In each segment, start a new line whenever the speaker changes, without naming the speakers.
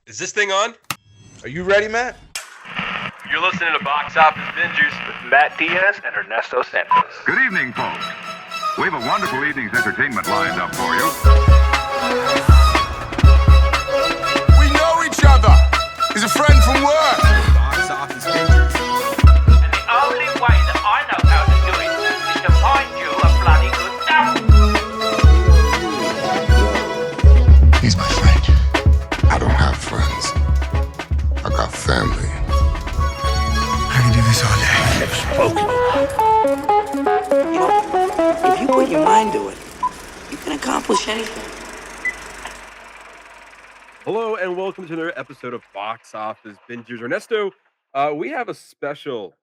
Is this thing on?
Are you ready, Matt?
You're listening to Box Office Bingers
with Matt Diaz and Ernesto Santos.
Good evening, folks. We have a wonderful evening's entertainment lined up for you.
We know each other. He's a friend from work.
Box Office Bingers.
And the only way that I know how to do it is to find you a bloody good dump.
He's my friend. I don't have friends. I got family.
I can do this all day.
You know, if you put your mind to it, you can accomplish anything.
Hello and welcome to another episode of Box Office Bingers. Ernesto, we have a special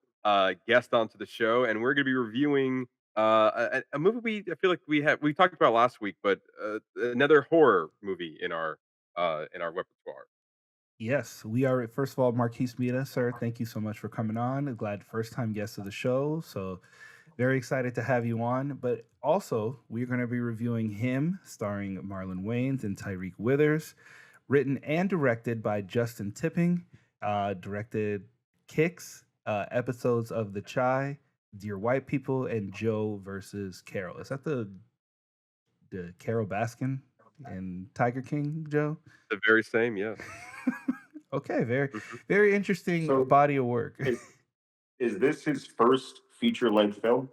guest onto the show, and we're going to be reviewing a movie I feel like we talked about last week, but another horror movie in our repertoire.
Yes, we are. First of all, Marquise Meda, sir, thank you so much for coming on. Glad first time guest of the show. So very excited to have you on. But also, we're going to be reviewing Him, starring Marlon Wayans and Tyriq Withers, written and directed by Justin Tipping, directed Kicks, episodes of The Chai, Dear White People, and Joe versus Carol. Is that the Carol Baskin and Tiger King, Joe?
The very same, yes.
Okay, very interesting body of work.
Is this his first feature-length film?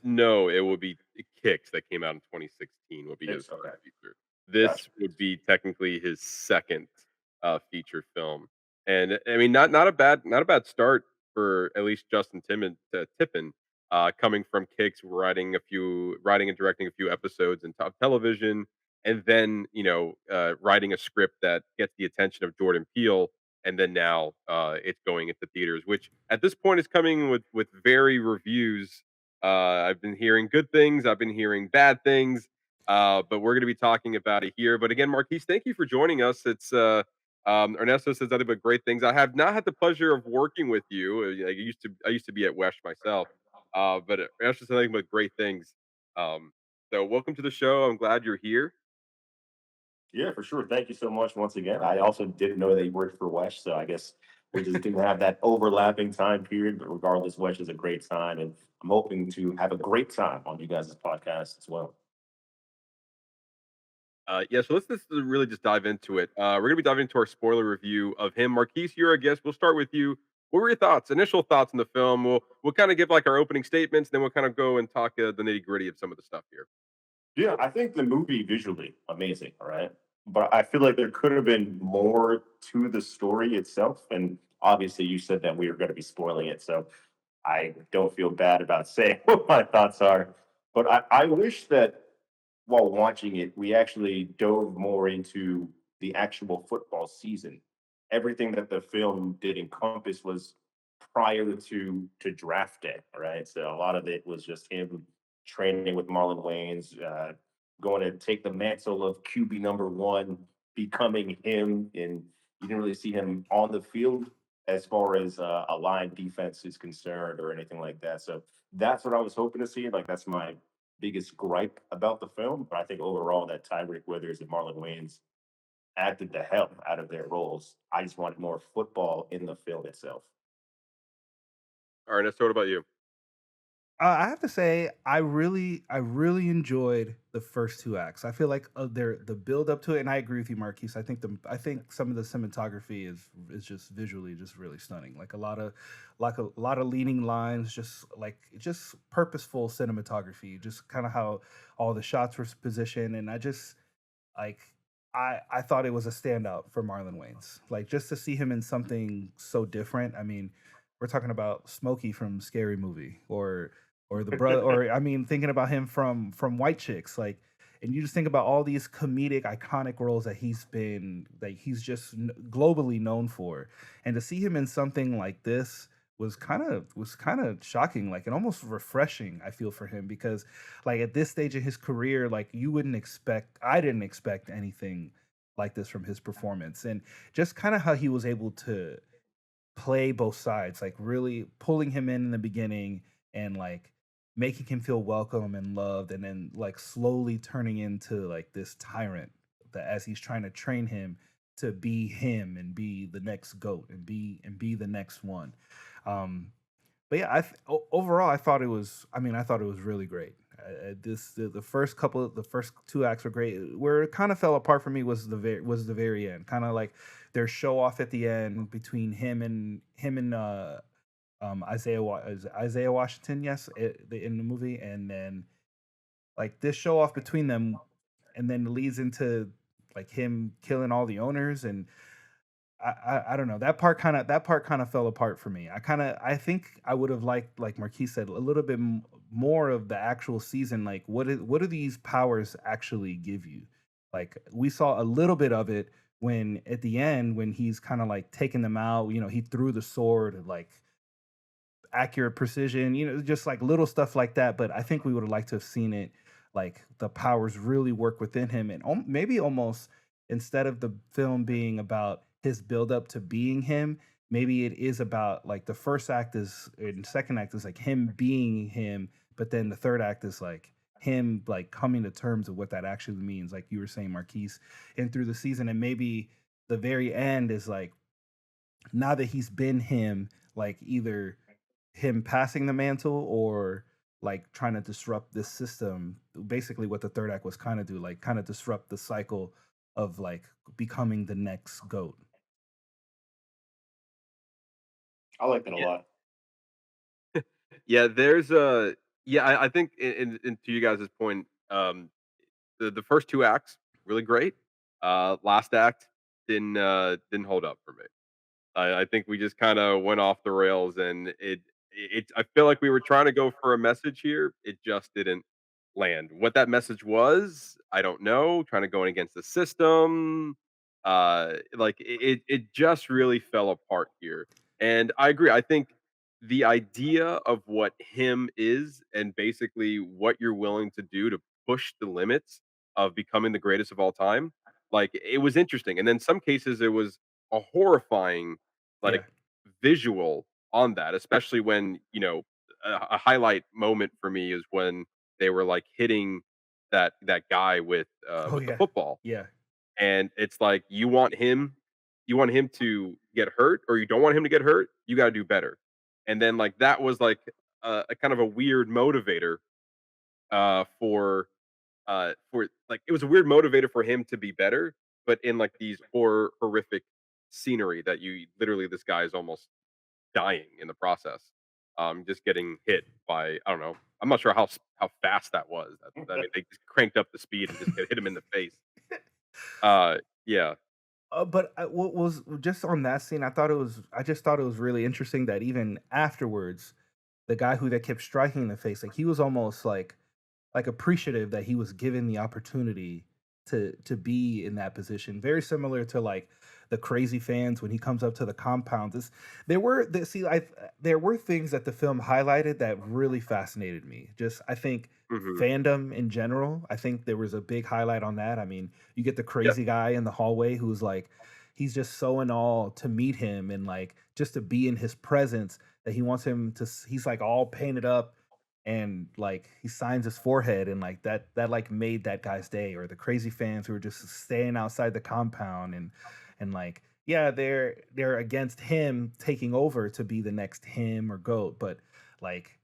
No, it will be Kicks that came out in 2016. Will be his first feature. This would be technically his second feature film, and I mean not a bad start for at least Justin Tippin, coming from Kicks, writing and directing a few episodes in top television, and then writing a script that gets the attention of Jordan Peele, and then now it's going into theaters, which at this point is coming with very reviews. I've been hearing good things, I've been hearing bad things, but we're going to be talking about it here. But again, Marquise, thank you for joining us. It's Ernesto says nothing but great things. I have not had the pleasure of working with you. I used to be at Wesh myself, but Ernesto says nothing but great things. So welcome to the show. I'm glad you're here.
Yeah, for sure. Thank you so much once again. I also didn't know that you worked for Wesh, so I guess we just didn't have that overlapping time period. But regardless, Wesh is a great time, and I'm hoping to have a great time on you guys' podcast as well.
So let's really just dive into it. We're going to be diving into our spoiler review of Him. Marquise, you're a guest. We'll start with you. What were your thoughts, initial thoughts on the film? We'll kind of give like our opening statements, then we'll kind of go and talk the nitty gritty of some of the stuff here.
Yeah, I think the movie visually amazing, all right? But I feel like there could have been more to the story itself. And obviously you said that we were going to be spoiling it, so I don't feel bad about saying what my thoughts are. But I wish that while watching it, we actually dove more into the actual football season. Everything that the film did encompass was prior to draft day, right? So a lot of it was just him training with Marlon Wayans, going to take the mantle of QB number one, becoming him, and you didn't really see him on the field as far as a line defense is concerned or anything like that. So that's what I was hoping to see. Like that's my biggest gripe about the film. But I think overall that Tyriq Withers and Marlon Wayans acted the hell out of their roles. I just wanted more football in the film itself.
All right, so what about you?
I have to say, I really enjoyed the first two acts. I feel like the build up to it, and I agree with you, Marquise. I think some of the cinematography is just visually just really stunning. Like a lot of leading lines, just purposeful cinematography. Just kind of how all the shots were positioned, and I just like I thought it was a standout for Marlon Wayans. Like just to see him in something so different. I mean, we're talking about Smokey from Scary Movie, or the brother, or I mean, thinking about him from White Chicks, like, and you just think about all these comedic, iconic roles that he's just globally known for, and to see him in something like this was kind of shocking, like, and almost refreshing. I feel for him because, like, at this stage in his career, like, I didn't expect anything like this from his performance, and just kind of how he was able to play both sides, like really pulling him in the beginning and like making him feel welcome and loved, and then like slowly turning into like this tyrant that as he's trying to train him to be him and be the next goat and be the next one. Um, but yeah, overall, I thought it was. I mean, I thought it was really great. The first couple, the first two acts were great. Where it kind of fell apart for me was the very end. Kind of like their show off at the end between him and Isaiah Washington. Yes, in the movie, and then like this show off between them, and then leads into like him killing all the owners and I don't know. That part kind of fell apart for me. I think I would have liked, like Marquis said, a little bit more of the actual season. Like, what do these powers actually give you? Like, we saw a little bit of it when at the end when he's kind of like taking them out. You know, he threw the sword and like accurate precision, just like little stuff like that. But I think we would have liked to have seen it, like the powers really work within him, and maybe almost instead of the film being about his build up to being him, maybe it is about like the first act is and second act is like him being him, but then the third act is like him like coming to terms of what that actually means, like you were saying, Marquise, and through the season, and maybe the very end is like now that he's been him, like either him passing the mantle or like trying to disrupt this system. Basically, what the third act was kind of do, like kind of disrupt the cycle of like becoming the next goat.
I like that a
Yeah,
lot.
yeah. There's a yeah. I think in to you guys' point, the first two acts really great. Last act didn't hold up for me. I think we just kind of went off the rails, and it. I feel like we were trying to go for a message here. It just didn't land. What that message was, I don't know. Trying to go in against the system, like it just really fell apart here. And I agree. I think the idea of what him is, and basically what you're willing to do to push the limits of becoming the greatest of all time, like it was interesting. And then some cases, it was a horrifying like
Yeah.
visual on that, especially when a highlight moment for me is when they were like hitting that guy
Oh
with the
yeah.
football,
Yeah.
and it's like you want him to get hurt, or you don't want him to get hurt. You got to do better, and then like that was like a kind of a weird motivator for like it was a weird motivator for him to be better, but in like these horrific scenery that you literally this guy is almost dying in the process. Just getting hit by I don't know. I'm not sure how fast that was. I mean, they just cranked up the speed and just hit him in the face. Yeah,
But what was just on that scene? I just thought it was really interesting that even afterwards, the guy who that kept striking in the face, like he was almost like appreciative that he was given the opportunity to be in that position. Very similar to like the crazy fans when he comes up to the compound. There were things that the film highlighted that really fascinated me. Just I think
hmm
fandom in general. I think there was a big highlight on that. I mean, you get the
yeah,
crazy guy in the hallway who's like he's just so in awe to meet him and like just to be in his presence that he wants him to he's like all painted up and like he signs his forehead and like that like made that guy's day, or the crazy fans who are just staying outside the compound and like yeah they're against him taking over to be the next him or goat, but like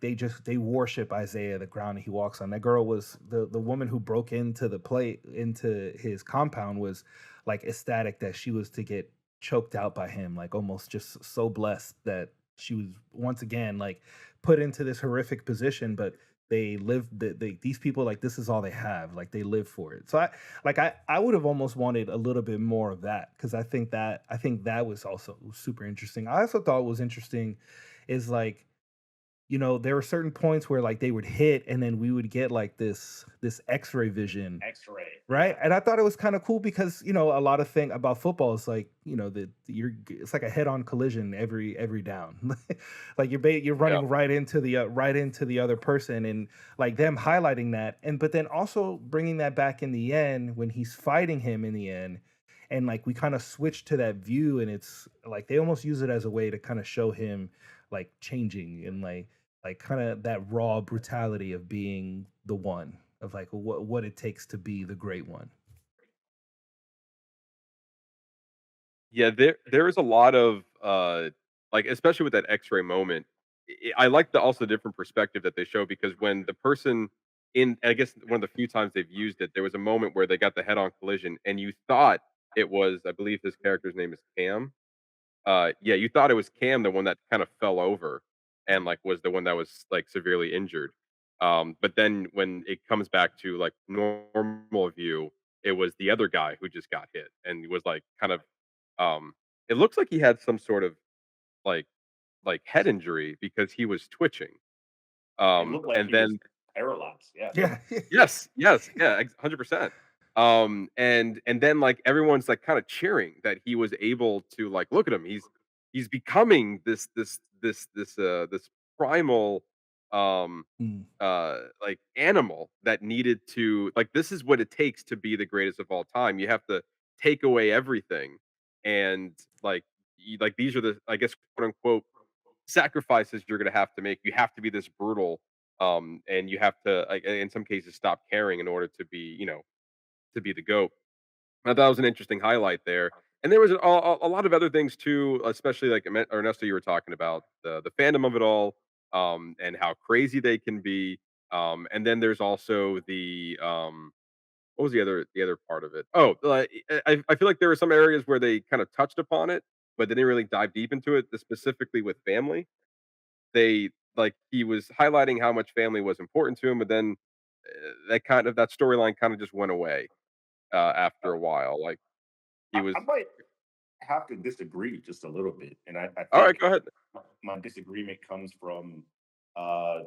they worship Isaiah, the ground that he walks on. That girl was the woman who broke into the plate into his compound was like ecstatic that she was to get choked out by him, like almost just so blessed that she was once again like put into this horrific position, but they live these people like this is all they have, like they live for it. So I would have almost wanted a little bit more of that because I think that was also super interesting. I also thought was interesting is like there were certain points where like they would hit and then we would get like this x-ray vision,
X-ray.
right? And I thought it was kind of cool because a lot of thing about football is like that it's like a head-on collision every down. Like you're
yeah,
running right into the other person, and like them highlighting that, and but then also bringing that back in the end when he's fighting him in the end, and like we kind of switch to that view, and it's like they almost use it as a way to kind of show him like changing and like kind of that raw brutality of being the one, of like what it takes to be the great one.
Yeah, there is a lot of, like, especially with that X-ray moment, I like the also different perspective that they show because when the person I guess one of the few times they've used it, there was a moment where they got the head-on collision, and you thought it was I believe his character's name is Cam. Yeah, you thought it was Cam, the one that kind of fell over and, like, was the one that was, like, severely injured. But then when it comes back to, like, normal view, it was the other guy who just got hit and was, like, kind of, um it looks like he had some sort of, like head injury because he was twitching.
It looked like
And
he was
then
paralyzed. Yeah.
Yeah.
Yes, yes, yeah, 100%. And then, like, everyone's, like, kinda cheering that he was able to, like, "Look at him, he's becoming this primal, um,
Mm.
like, animal that needed to like, this is what it takes to be the greatest of all time. You have to take away everything, and, like, these are the, I guess, quote, unquote, sacrifices you're gonna have to make. You have to be this brutal, and you have to, like, in some cases, stop caring in order to be, to be the goat. I thought it was an interesting highlight there, and there was a lot of other things too, especially like Ernesto, you were talking about the fandom of it all, and how crazy they can be. And then there's also what was the other part of it? Oh, I feel like there were some areas where they kind of touched upon it, but they didn't really dive deep into it, specifically with family. They like he was highlighting how much family was important to him, but then that storyline kind of just went away after
Uh,
a while. Like he was
I might have to disagree just a little bit, and I
all right.
think
Go ahead.
my disagreement comes from uh,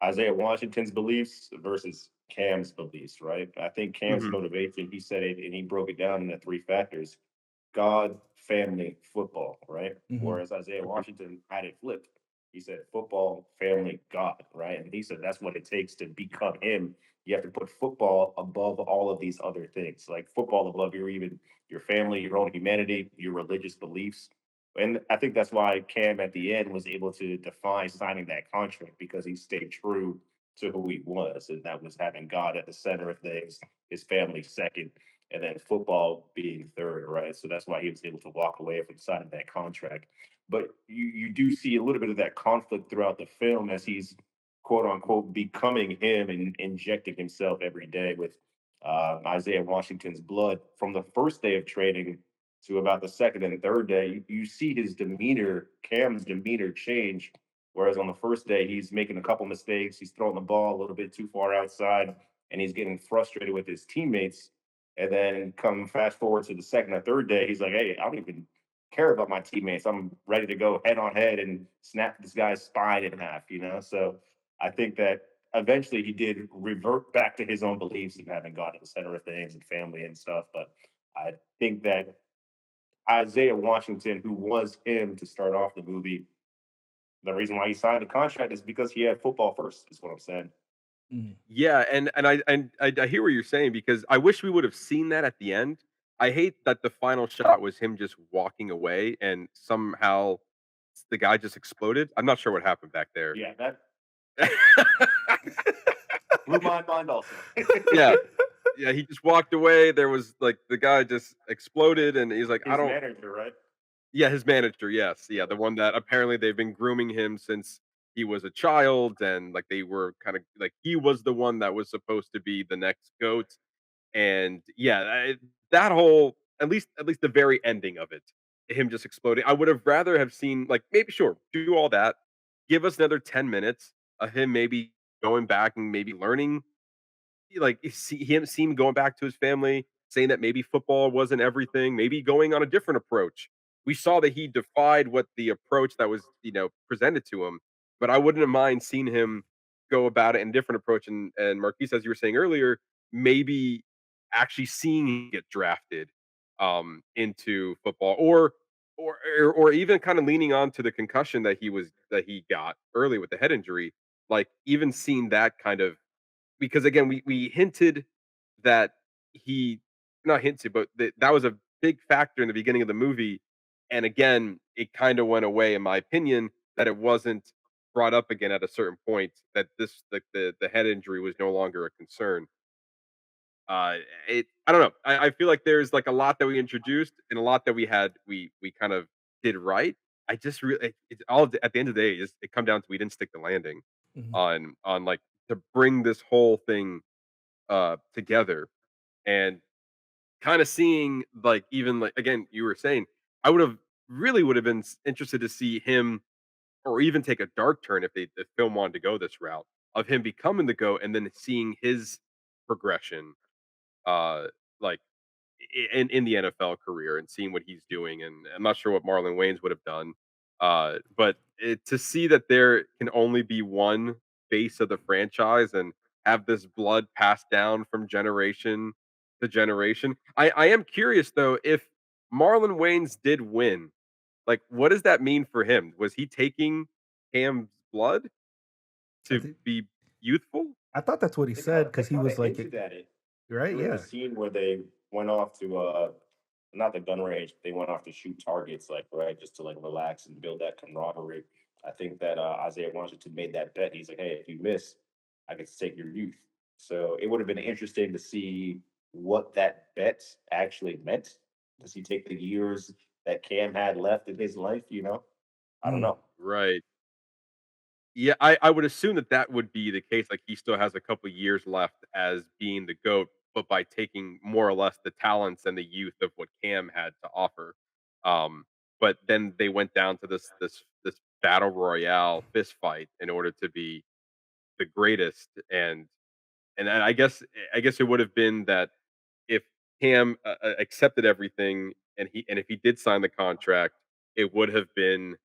Isaiah Washington's beliefs versus Cam's beliefs, right? I think Cam's
Hmm.
motivation, he said it and he broke it down into three factors: God, family, football, right?
Mhm.
Whereas Isaiah
Hmm.
Washington had it flipped. He said football, family, God, right? And he said that's what it takes to become him. You have to put football above all of these other things, like football above your family, your own humanity, your religious beliefs. And I think that's why Cam at the end was able to define signing that contract because he stayed true to who he was, and that was having God at the center of things, his family second, and then football being third, right? So that's why he was able to walk away from signing that contract. But you do see a little bit of that conflict throughout the film as he's quote unquote becoming him and injecting himself every day with Isaiah Washington's blood from the first day of training to about the second and third day. You see his demeanor, Cam's demeanor change. Whereas on the first day, he's making a couple mistakes, he's throwing the ball a little bit too far outside, and he's getting frustrated with his teammates. And then come fast forward to the second or third day, he's like, "Hey, I don't even care about my teammates. I'm ready to go head on head and snap this guy's spine in half." So I think that eventually he did revert back to his own beliefs and having God at the center of things and family and stuff. But I think that Isaiah Washington, who was him to start off the movie, the reason why he signed the contract is because he had football first. Is what I'm saying.
Mm.
Yeah, and I hear what you're saying because I wish we would have seen that at the end. I hate that the final shot was him just walking away and somehow the guy just exploded. I'm not sure what happened back there.
Yeah, that blew my mind also.
Yeah, yeah, he just walked away. There was like the guy just exploded, and he's like, I
His
don't.
manager, right?
Yeah, his manager. Yes, yeah, the one that apparently they've been grooming him since he was a child, and like they were kind of like he was the one that was supposed to be the next goat. And yeah, that whole at least the very ending of it, him just exploding. I would have rather have seen like maybe sure do all that, give us another 10 minutes of him maybe going back and maybe learning like see him seem going back to his family, saying that maybe football wasn't everything, maybe going on a different approach. We saw that he defied what the approach that was, presented to him. But I wouldn't have mind seeing him go about it in a different approach. And Marquise, as you were saying earlier, maybe actually seeing him get drafted into football or even kind of leaning on to the concussion that he got early with the head injury, like even seeing that kind of because again, we hinted that he not hinted, but that was a big factor in the beginning of the movie, and again, it kinda went away in my opinion that it wasn't brought up again at a certain point that this the head injury was no longer a concern. Uh, I don't know. I feel like there's like a lot that we introduced and a lot that we kind of did right. I just really it's all at the end of the day, it come down to we didn't stick the landing
Mhm.
on like to bring this whole thing together and kind of seeing like even like again you were saying I would have been interested to see him or even take a dark turn if the film wanted to go this route of him becoming the goat and then seeing his progression uh like in the NFL career and seeing what he's doing and I'm not sure what Marlon Wayans would have done but to see that there can only be one face of the franchise and have this blood passed down from generation to generation. I am curious though if Marlon Wayans did win, like what does that mean for him? Was he taking Cam's blood
I
to
think
be youthful?
I thought that's what he said
They
because he
kind
was
of
like,
hinted at it
right?
during the
Yeah.
scene where they went off to not the gun range, but they went off to shoot targets, like right, just to like relax and build that camaraderie. I think that Isaiah Washington made that bet. He's like, hey, if you miss, I can take your youth. So it would have been interesting to see what that bet actually meant. Does he take the years that Cam had left in his life? I don't
Mm.
know.
Right. Yeah, I would assume that that would be the case, like, he still has a couple years left as being the GOAT, but by taking more or less the talents and the youth of what Cam had to offer. But then they went down to this battle royale fist fight in order to be the greatest, and then I guess it would have been that if Cam, accepted everything and if he did sign the contract, it would have been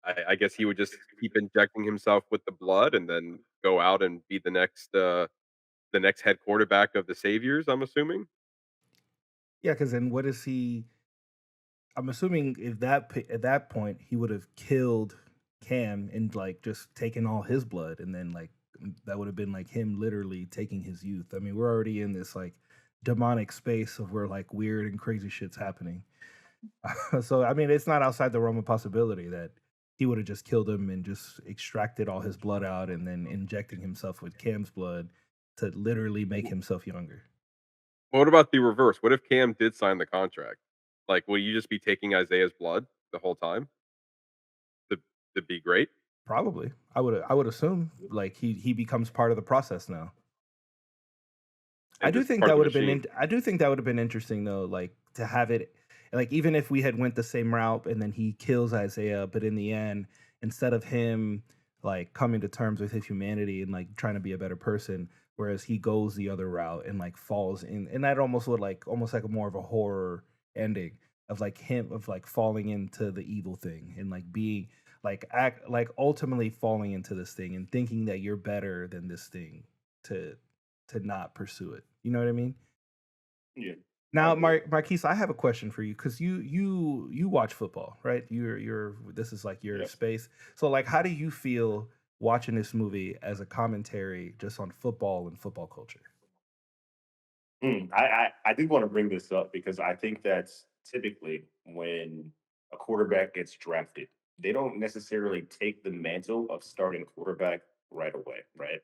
I guess he would just keep injecting himself with the blood and then go out and be the next head quarterback of the Saviors, I'm assuming?
Yeah, because then what is he? I'm assuming if at that point he would have killed Cam and like just taken all his blood, and then like that would have been like him literally taking his youth. I mean, we're already in this like demonic space of where like weird and crazy shit's happening. So I mean, it's not outside the realm of possibility that he would have just killed him and just extracted all his blood out and then injecting himself with Cam's blood to literally make himself younger.
What about the reverse? What if Cam did sign the contract? Like, will you just be taking Isaiah's blood the whole time to to be great?
Probably, I would assume like he becomes part of the process now. I
And
do
just
think
part of
that
the
would have been.
machine?
I do think that would have been interesting though, like to have it, like even if we had went the same route and then he kills Isaiah, but in the end, instead of him like coming to terms with his humanity and like trying to be a better person, whereas he goes the other route and like falls in, and that almost would like almost like a more of a horror ending of like him of like falling into the evil thing and like being like act like ultimately falling into this thing and thinking that you're better than this thing to not pursue it. You know what I mean?
Yeah, I
Now,
agree.
Marquise, I have a question for you because you watch football, right? You're this is like your
Yes.
space. So, like, how do you feel watching this movie as a commentary just on football and football culture?
I did want to bring this up because I think that's typically when a quarterback gets drafted, they don't necessarily take the mantle of starting quarterback right away, right?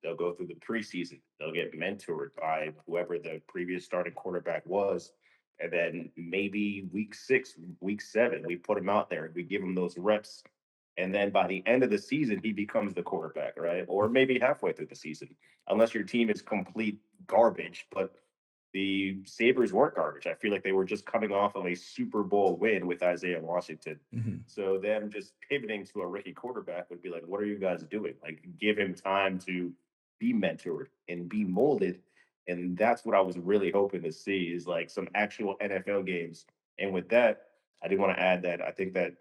They'll go through the preseason, they'll get mentored by whoever the previous starting quarterback was. And then maybe week 6, week 7, we put him out there, we give him those reps. And then by the end of the season, he becomes the quarterback, right? Or maybe halfway through the season, unless your team is complete garbage. But the Sabres weren't garbage. I feel like they were just coming off of a Super Bowl win with Isaiah Washington.
Hmm.
So them just pivoting to a rookie quarterback would be like, what are you guys doing? Like, give him time to be mentored and be molded. And that's what I was really hoping to see is like some actual NFL games. And with that, I do want to add that I think that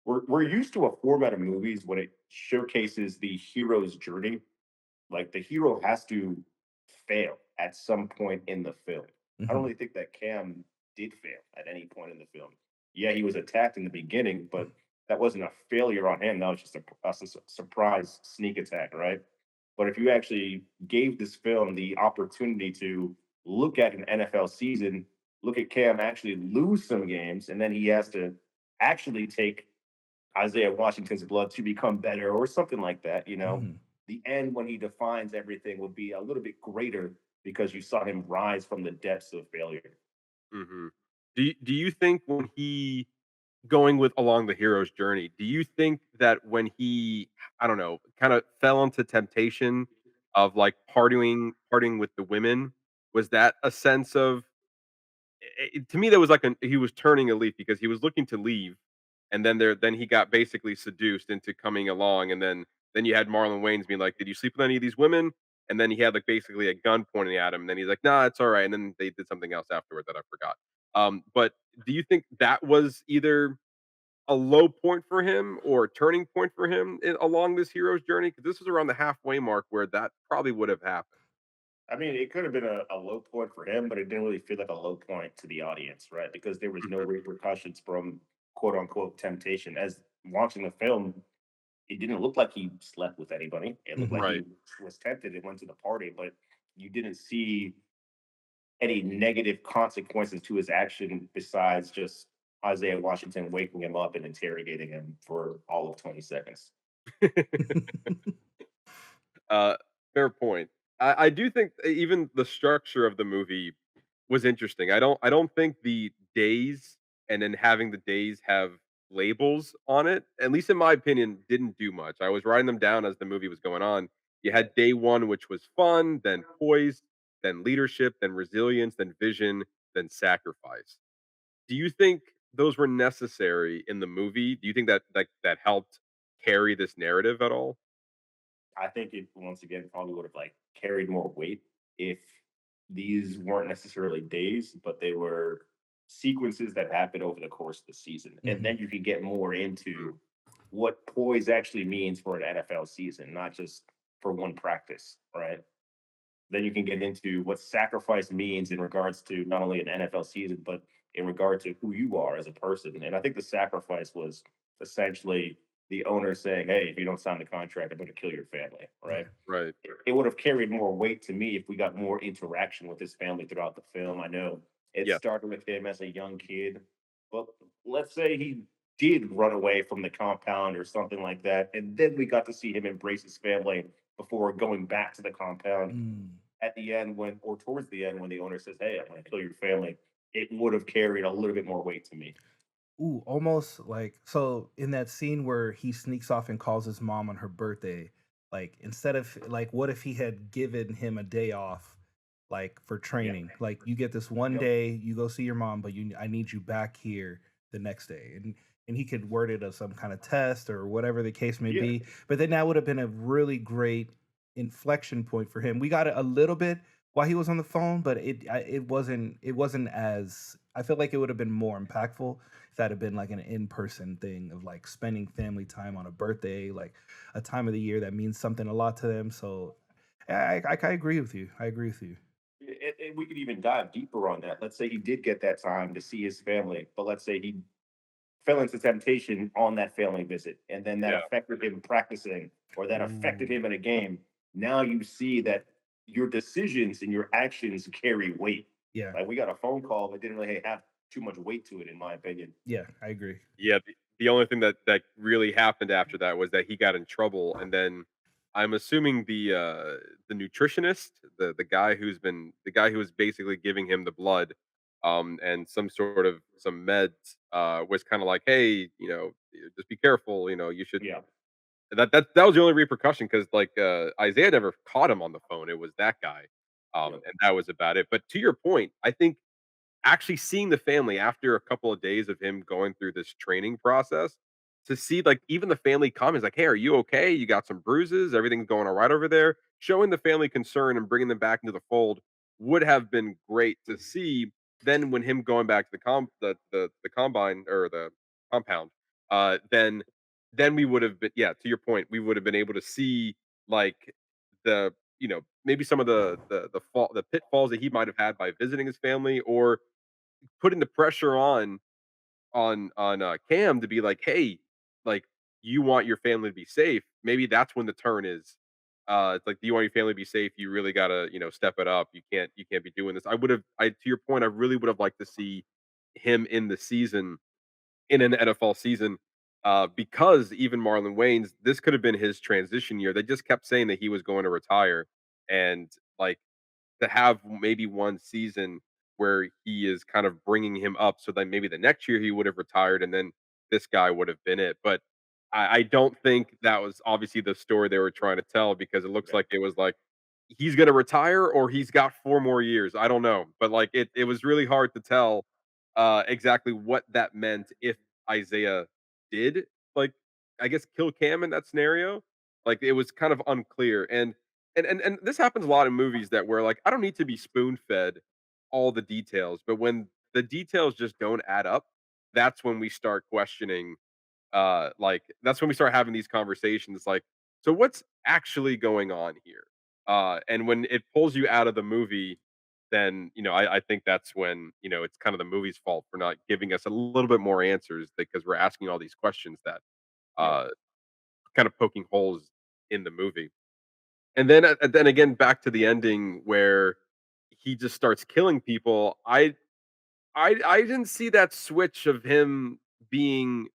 we're used to a format of movies when it showcases the hero's journey, like the hero has to fail at some point in the film. I don't
Hmm.
really think that Cam did fail at any point in the film. Yeah, he was attacked in the beginning, but that wasn't a failure on him. That was just a surprise sneak attack, right? But if you actually gave this film the opportunity to look at an NFL season, look at Cam actually lose some games, and then he has to actually take Isaiah Washington's blood to become better or something like that,
Hmm.
the end when he defines everything will be a little bit greater because you saw him rise from the depths of failure.
Mhm. Do you think when he going with along the hero's journey, do you think that when he, I don't know, kinda fell into temptation of, like, partying with the women, was that a sense of to me, that was like he was turning a leaf because he was looking to leave, and then he got basically seduced into coming along, and then you had Marlon Wayans being like, "Did you sleep with any of these women?" And then he had like basically a gun pointing at him, and then he's like, "Nah, it's all right." And then they did something else afterward that I forgot. But do you think that was either a low point for him or a turning point for him along this hero's journey? Because this is around the halfway mark where that probably would have happened.
I mean, it could have been a low point for him, but it didn't really feel like a low point to the audience, right? Because there was no
Mhm.
repercussions from quote unquote temptation. As watching the film, it didn't look like he slept with anybody. It looked like
Mhm.
Right.
he was tempted and went to the party, but you didn't see any negative consequences to his action besides just Isaiah Washington waking him up and interrogating him for all of 20 seconds.
Uh, Fair point. I do think even the structure of the movie was interesting. I don't think the days and then having the days have labels on it, at least in my opinion, didn't do much. I was writing them down as the movie was going on. You had day one, which was fun, then poise, then leadership, then resilience, then vision, then sacrifice. Do you think those were necessary in the movie? Do you think that that helped carry this narrative at all?
I think it once again probably would have like carried more weight if these weren't necessarily days, but they were sequences that happened over the course of the season. And
Mhm.
then you could get more
Mm,
into what poise actually means for an NFL season, not just for one practice, right? Then you can get into what sacrifice means in regards to not only an NFL season, but in regard to who you are as a person. And I think the sacrifice was essentially the owner saying, "Hey, if you don't sign the contract, I'm going to kill your family." Right?
Yeah.
right.
It would have carried more weight to me if we got more interaction with his family throughout the film. I know it
Yes.
started with him as a young kid, but let's say he did run away from the compound or something like that, and then we got to see him embrace his family before going back to the compound
Mm.
at the end when or towards the end when the owner says, "Hey, I'm gonna kill your family," it would have carried a little bit more weight to me.
Ooh, almost like so in that scene where he sneaks off and calls his mom on her birthday, like instead of like what if he had given him a day off like for
Yeah.
training? Like you get this one
Yep.
day, you go see your mom, but you I need you back here the next day. And he could word it as some kind of test or whatever the case may
Yeah.
be. But then that would have been a really great inflection point for him. We got it a little bit while he was on the phone, but it wasn't as I feel like it would have been more impactful if that had been like an in-person thing of like spending family time on a birthday, like a time of the year that means something a lot to them. So I agree with you. I agree with you.
And we could even dive deeper on that. Let's say he did get that time to see his family, but let's say he fell into temptation on that family visit, and then that
Yeah.
affected him practicing, or that affected
Ooh,
him in a game. Now you see that your decisions and your actions carry weight.
yeah,
Like we got a phone call that didn't really have too much weight to it, in my opinion.
yeah, I agree.
Yeah, the only thing that really happened after that was that he got in trouble, and then I'm assuming the nutritionist, the guy who was basically giving him the blood, and some sort of some meds, was kinda like, "Hey, just be careful, you should."
Yeah.
That was the only repercussion because like, Isaiah never caught him on the phone, it was that guy,
Yep.
and that was about it. But to your point, I think actually seeing the family after a couple of days of him going through this training process, to see, like, even the family comments like, "Hey, are you okay? You got some bruises? Everything's going all right over there?" Showing the family concern and bringing them back into the fold would have been great to see. Then when him going back to the combine or the compound, then we would have been, yeah, to your point, we would have been able to see, like, maybe some of the pitfalls that he might have had by visiting his family, or putting the pressure on Cam to be like, "Hey, like, you want your family to be safe." Maybe that's when the turn is. It's like, "Do you want your family to be safe? You really gotta, step it up. You can't be doing this." To your point, I really would have liked to see him in the season in an NFL season, because even Marlon Wayans, this could have been his transition year. They just kept saying that he was going to retire, and like to have maybe one season where he is kind of bringing him up so that maybe the next year he would have retired and then this guy would have been it. But I don't think that was obviously the story they were trying to tell because it looks like it was like he's gonna retire or he's got 4 more years. I don't know. But like it was really hard to tell exactly what that meant if Isaiah did like I guess kill Cam in that scenario. Like it was kind of unclear. And this happens a lot in movies that where like I don't need to be spoon fed all the details, but when the details just don't add up, that's when we start questioning like that's when we start having these conversations like so what's actually going on here? And when it pulls you out of the movie, then I think that's when it's kind of the movie's fault for not giving us a little bit more answers because we're asking all these questions that
Yeah.
uh kind of poking holes in the movie. And then again back to the ending where he just starts killing people. I didn't see that switch of him being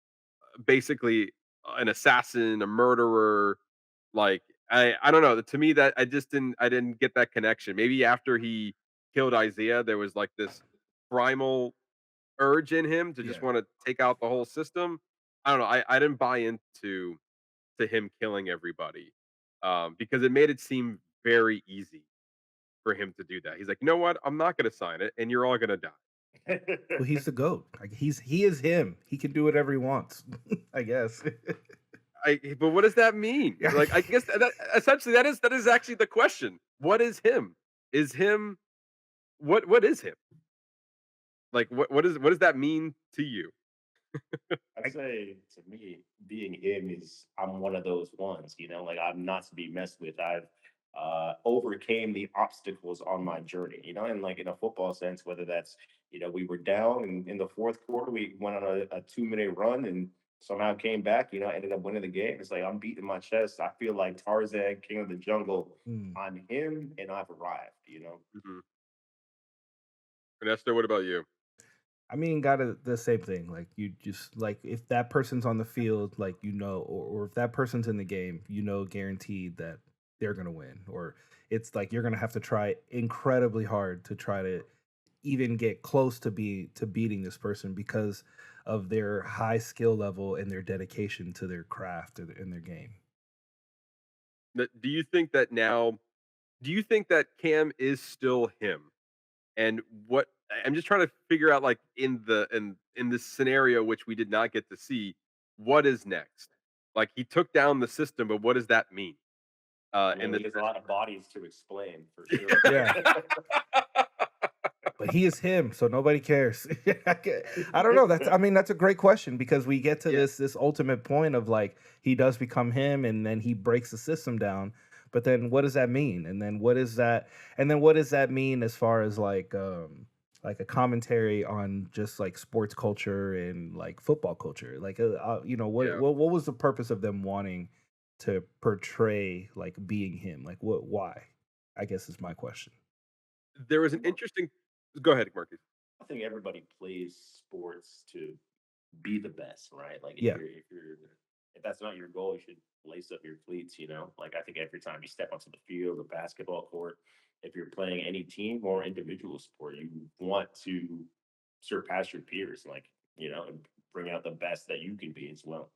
basically an assassin, a murderer. Like I don't know. To me, that I didn't get that connection. Maybe after he killed Isaiah, there was like this primal urge in him to just
Yeah.
want to take out the whole system. I don't know. I didn't buy into to him killing everybody because it made it seem very easy for him to do that. He's like, you know what? I'm not going to sign it, and you're all going to die.
Well, he's the goat. Like he is him. He can do whatever he wants. I guess.
But what does that mean?
Yeah.
Like, I guess that essentially that is actually the question. What is him? Is him what is him? Like, what does that mean to you?
I'd say to me, being him is I'm one of those ones, like I'm not to be messed with. I've overcame the obstacles on my journey, and like in a football sense, whether that's, we were down in the fourth quarter, we went on a 2 minute run and somehow came back, ended up winning the game. It's like I'm beating my chest. I feel like Tarzan, King of the Jungle.
Mm.
I'm him and I've arrived.
Mhm. Ernesto, what about you?
I mean, got the same thing. Like you just like if that person's on the field, like or if that person's in the game, guaranteed that they're gonna win. Or it's like you're gonna have to try incredibly hard to try to even get close to beating this person because of their high skill level and their dedication to their craft and their game.
Do you think that now do you think that Cam is still him? And what I'm just trying to figure out like in this scenario which we did not get to see, what is next? Like he took down the system, but what does that mean?
I
In
mean,
the
he has a lot of bodies to explain for sure.
Yeah. But he is him, so nobody cares. I don't know. I mean, that's a great question because we get to
Yeah.
this ultimate point of like he does become him, and then he breaks the system down. But then, what does that mean? And then what is that? And then what does that mean as far as like a commentary on just like sports culture and like football culture? Like,
Yeah.
what was the purpose of them wanting to portray like being him? Like, what? Why? I guess is my question.
There was an interesting go ahead, Marcus.
I think everybody plays sports to be the best, right? Like
Yeah.
if that's not your goal, you should lace up your cleats. Like I think every time you step onto the field, the basketball court, if you're playing any team or individual sport, you want to surpass your peers, like, and bring out the best that you can be as well.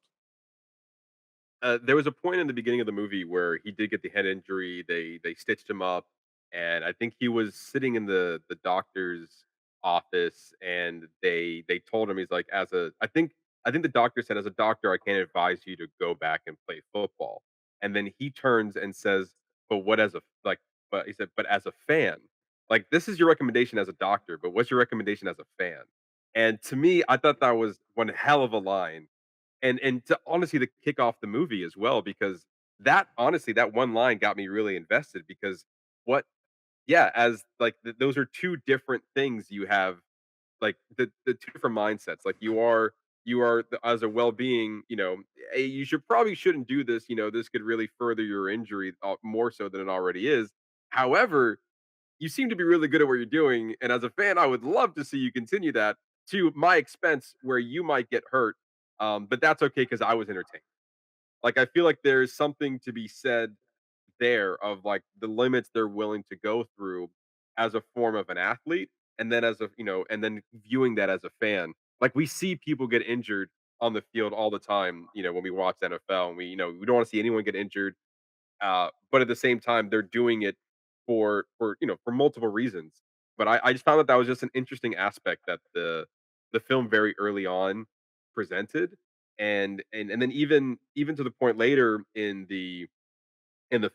There was a point in the beginning of the movie where he did get the head injury. They stitched him up, and I think he was sitting in the doctor's office, and they told him he's like I think the doctor said as a doctor I can't advise you to go back and play football. And then he turns and says, "But what as a like?" But he said, "But as a fan, like this is your recommendation as a doctor, but what's your recommendation as a fan?" And to me, I thought that was one hell of a line and to honestly to kick off the movie as well because that honestly that one line got me really invested because what yeah as like those are two different things you have like the two different mindsets like as a well-being hey, you shouldn't do this this could really further your injury more so than it already is. However, you seem to be really good at what you're doing. And as a fan, I would love to see you continue that to my expense where you might get hurt. But that's okay because I was entertained. Like, I feel like there's something to be said there of like the limits they're willing to go through as a form of an athlete, and then as a and then viewing that as a fan. Like we see people get injured on the field all the time, when we watch NFL and we don't want to see anyone get injured. But at the same time, they're doing it for multiple reasons. But I just found that was just an interesting aspect that the film very early on presented, and then even to the point later in the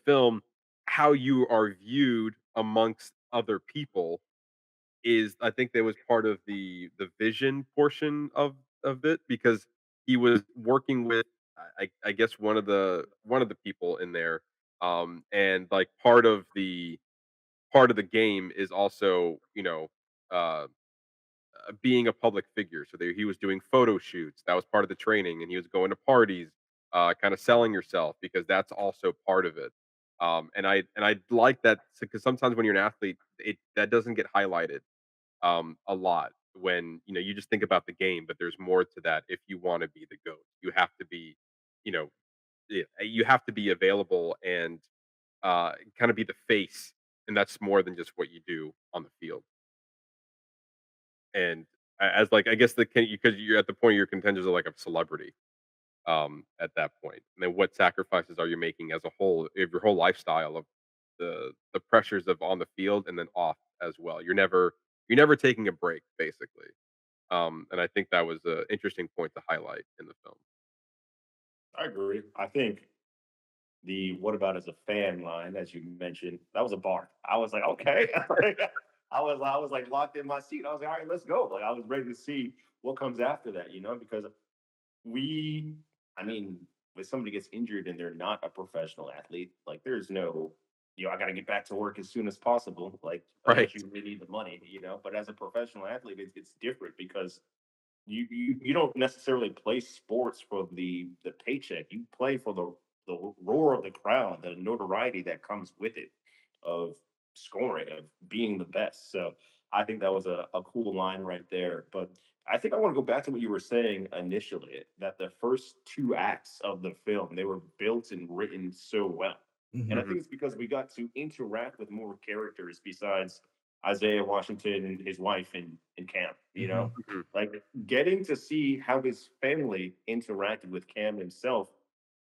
film, how you are viewed amongst other people is, I think, that was part of the vision portion of it, because he was working with, I guess, one of the people in there, and like part of the game is also, uh being a public figure. So there, he was doing photo shoots. That was part of the training, and he was going to parties, kind of selling yourself, because that's also part of it. And I like that, because sometimes when you're an athlete, it that doesn't get highlighted a lot, when you just think about the game, but there's more to that. If you want to be the goat, you have to be, you know, you have to be available, and kind of be the face, and that's more than just what you do on the field. And as like, I guess, because you're at the point your contenders are like a celebrity, at that point. And then what sacrifices are you making as a whole, of your whole lifestyle, of the pressures of on the field and then off as well. You're never taking a break, basically. And I think that was an interesting point to highlight in the film.
I agree. I think the "what about as a fan" line, as you mentioned, that was a bar. I was like, okay. I was like locked in my seat. I was like, all right, let's go. Like I was ready to see what comes after that, because we, I mean, when somebody gets injured and they're not a professional athlete, like there's no, I got to get back to work as soon as possible, like
Right.
unless you really need the money. But as a professional athlete, it's different because you don't necessarily play sports for the paycheck. You play for the roar of the crowd, the notoriety that comes with it, of scoring, of being the best. So I think that was a cool line right there. But I think I want to go back to what you were saying initially, that the first two acts of the film, they were built and written so well. And I
Hmm.
Hmm.
think it's because we got to interact with more characters besides Isaiah Washington and his wife in camp,
Hmm.
Hmm.
like getting to see how his family interacted with Cam himself.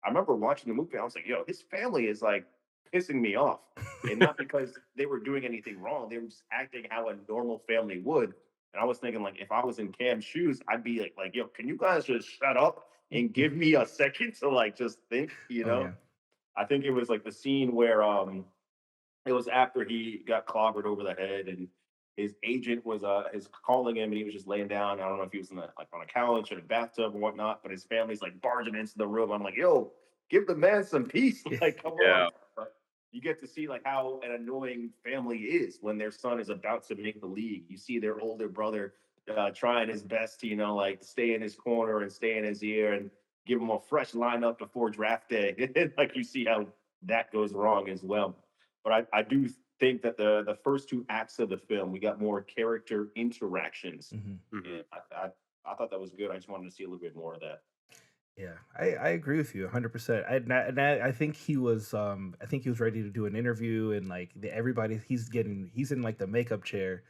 I remember watching the movie. I was like, yo, his family is like pissing me off. And not because they were doing anything wrong. They were just acting how a normal family would. And I was thinking, like, if I was in Cam's shoes, I'd be like, yo, can you guys just shut up and give me a second to like just think?
Oh yeah.
I think it was like the scene where it was after he got clobbered over the head, and his agent was is calling him, and he was just laying down. I don't know if he was in like on a couch or a bathtub or whatnot, but his family's like barging into the room. I'm like, yo, give the man some peace. Like, come
Yeah.
on. But you get to see like how an annoying family is when their son is about to make the league. You see their older brother trying his best to, like stay in his corner and stay in his ear and give him a fresh lineup before draft day. Like you see how that goes wrong as well. But I do think that the first two acts of the film, we got more character interactions,
Hmm.
Hmm.
and I thought that was good. I just wanted to see a little bit more of that.
Yeah, I agree with you 100%. I think I think he was ready to do an interview, and like everybody, he's in like the makeup chair,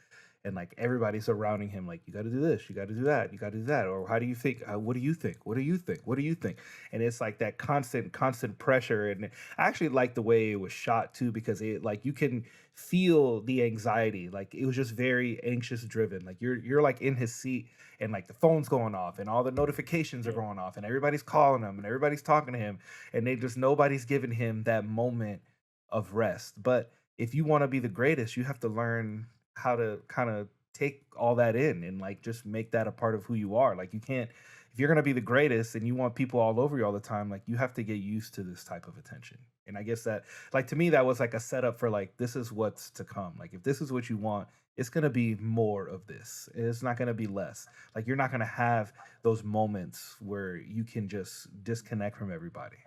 and like everybody's surrounding him, like, you got to do this, you got to do that, you got to do that, or how do you think? What do you think? What do you think? What do you think? And it's like that constant pressure. And I actually like the way it was shot too, because it, like, you can feel the anxiety. Like it was just very anxious driven. Like you're like in his seat, and like the phone's going off and all the notifications are
Yeah.
going off and everybody's calling him and everybody's talking to him, and nobody's giving him that moment of rest. But if you want to be the greatest, you have to learn how to kind of take all that in and like just make that a part of who you are. Like you can't, if you're going to be the greatest and you want people all over you all the time, like you have to get used to this type of attention. And I guess that, like, to me, that was like a setup for like, this is what's to come. Like if this is what you want, it's going to be more of this. It's not going to be less. Like you're not going to have those moments where you can just disconnect from everybody.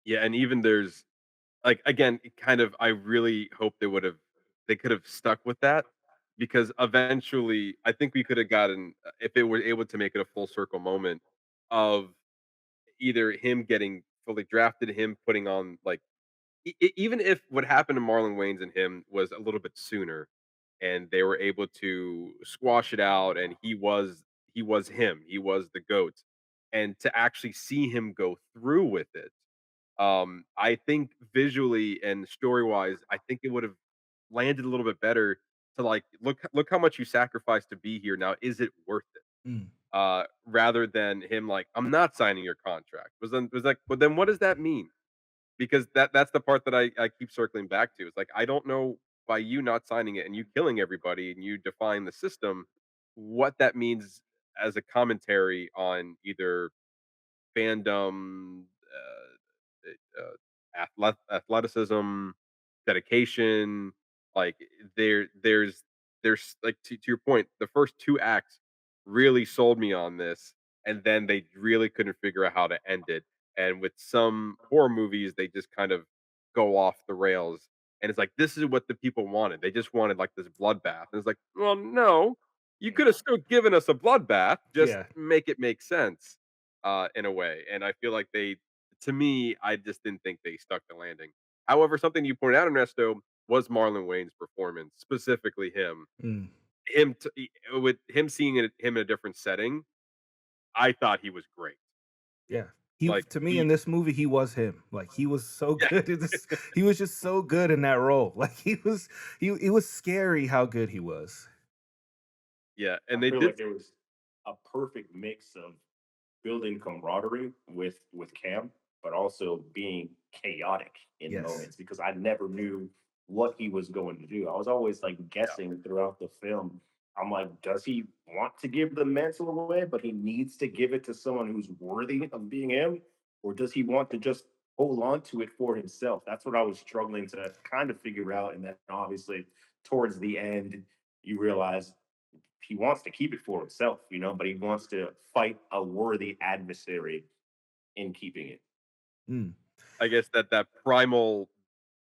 Yeah, and even there's, like, again, it kind of, I really hope they could have stuck with that, because eventually I think we could have gotten, if they were able to make it a full circle moment of either him getting fully drafted, him putting on, like, even if what happened to Marlon Wayans and him was a little bit sooner, and they were able to squash it out, and he was him, he was the goat, and to actually see him go through with it, I think visually and story wise, I think it would have landed a little bit better to like look how much you sacrificed to be here. Now, is it worth it?
Mm,
Rather than him like, I'm not signing your contract. Was like, but then what does that mean? Because that's the part that I keep circling back to. It's like, I don't know by you not signing it and you killing everybody and you defying the system, what that means as a commentary on either fandom, athleticism, dedication. Like there's like to your point, the first two acts really sold me on this, and then they really couldn't figure out how to end it. And with some horror movies, they just kind of go off the rails. And it's like this is what the people wanted. They just wanted like this bloodbath. And it's like, well, no, you could have still given us a bloodbath. Just
yeah.
make it make sense in a way. And I feel like they, to me, I just didn't think they stuck the landing. However, something you pointed out, Ernesto, was Marlon Wayne's performance, specifically him.
Mm,
With him seeing him in a different setting, I thought he was great.
yeah. He
Like
to me in
he,
this movie, he was him. Like he was so
yeah,
good in this. He was just so good in that role. Like he was scary how good he was.
yeah,
I
and they
feel
did.
like there was a perfect mix of building camaraderie with Cam, but also being chaotic in
Yes.
moments because I never knew what he was going to do. I was always like
Yeah,
guessing throughout the film. I'm like, does he want to give the mantle away, but he needs to give it to someone who's worthy of being him? Or does he want to just hold on to it for himself? That's what I was struggling to kind of figure out. And then obviously towards the end, you realize he wants to keep it for himself, but he wants to fight a worthy adversary in keeping it.
Mm,
I guess that primal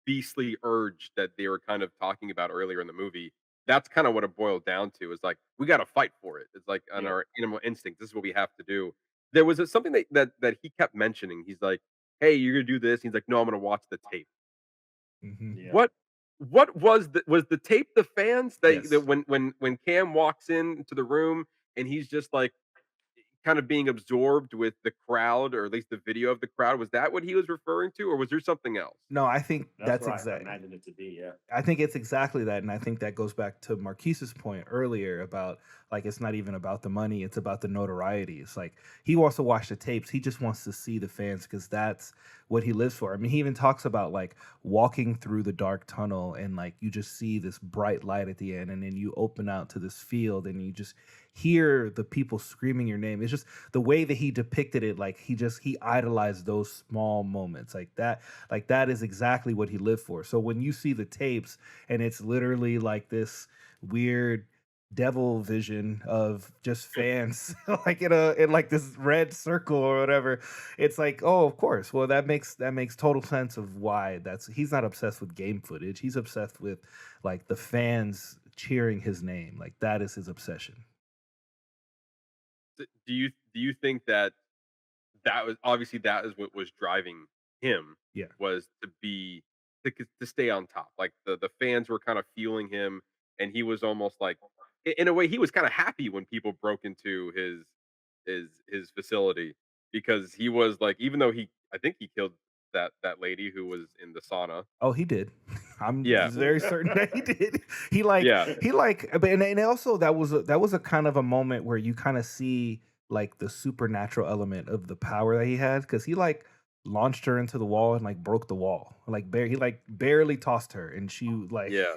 beastly urge that they were kind of talking about earlier in the movie, that's kind of what it boiled down to, is like, we got to fight for it. It's like on
Yeah.
our animal instinct. This is what we have to do. There was something that he kept mentioning. He's like, hey, you're going to do this. He's like, no, I'm going to watch the tape.
hmm
Yeah.
What was the tape the fans that
Yes.
when Cam walks into the room and he's just like kind of being absorbed with the crowd, or at least the video of the crowd, was that what he was referring to, or was there something else?
No, I think
That's
that's
what I
exact.
imagined it to be. Yeah.
I think it's exactly that, and I think that goes back to Marquise's point earlier about like it's not even about the money; it's about the notoriety. It's like he wants to watch the tapes; he just wants to see the fans because that's what he lives for. I mean, he even talks about like walking through the dark tunnel and like you just see this bright light at the end, and then you open out to this field and you just hear the people screaming your name. It's just the way that he depicted it, like he idolized those small moments like that is exactly what he lived for. So when you see the tapes and it's literally like this weird devil vision of just fans like in like this red circle or whatever, it's like, oh, of course. Well, that makes total sense of why that's he's not obsessed with game footage. He's obsessed with like the fans cheering his name. Like that is his obsession.
Do you think that that was obviously that is what was driving him,
Yeah.
was to stay on top. Like the fans were kind of fueling him, and he was almost like, in a way, he was kind of happy when people broke into his facility, because he was like, even though I think he killed that lady who was in the sauna.
Oh, he did. I'm
Yeah,
very certain that he did.
yeah,
He like, but and also that was a kind of a moment where you kind of see like the supernatural element of the power that he had because he like launched her into the wall and like broke the wall. Like he like barely tossed her and she like
yeah.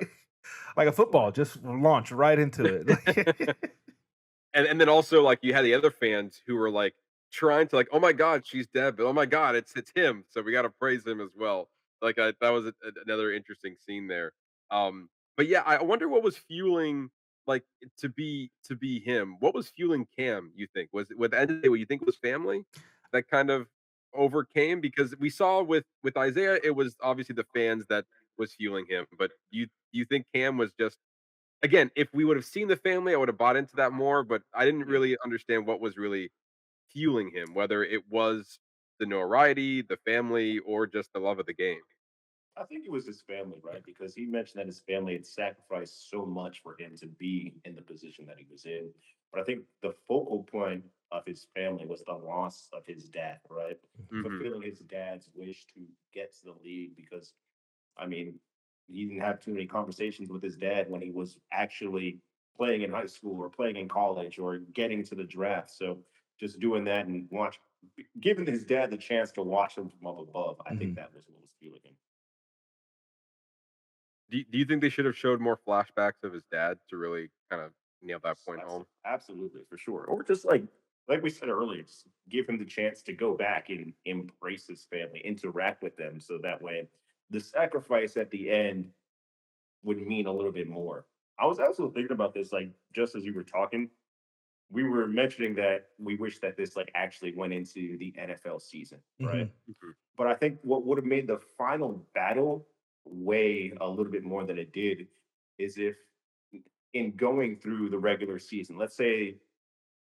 like a football just launched right into it. Like,
And then also, like, you had the other fans who were, like, trying to, like, "Oh my god, she's dead, but oh my god, it's him, so we gotta praise him as well." Like, that was another interesting scene there. But yeah, I wonder what was fueling, like, to be him. What was fueling Cam, you think? Was it, at the end of the day, what you think was family that kind of overcame? Because we saw with Isaiah, it was obviously the fans that was fueling him, but do you think Cam was just, again, if we would have seen the family, I would have bought into that more, but I didn't
Yeah.
really understand what was really fueling him, whether it was the notoriety, the family, or just the love of the game.
I think it was his family, right? Because he mentioned that his family had sacrificed so much for him to be in the position that he was in. But I think the focal point of his family was the loss of his dad, right?
Mhm.
Fulfilling his dad's wish to get to the league because, I mean, he didn't have too many conversations with his dad when he was actually playing in high school or playing in college or getting to the draft. So just doing that and giving his dad the chance to watch him from up above, I think
Mhm.
that was what was fueling him.
Do you think they should have showed more flashbacks of his dad to really kind of nail that point home?
Absolutely, for sure. Or just like we said earlier, just give him the chance to go back and embrace his family, interact with them, so that way the sacrifice at the end would mean a little bit more. I was also thinking about this, like just as you were talking, we were mentioning that we wish that this like actually went into the NFL season, right?
Mhm.
Mhm.
But I think what would have made the final battle weigh a little bit more than it did is if in going through the regular season, let's say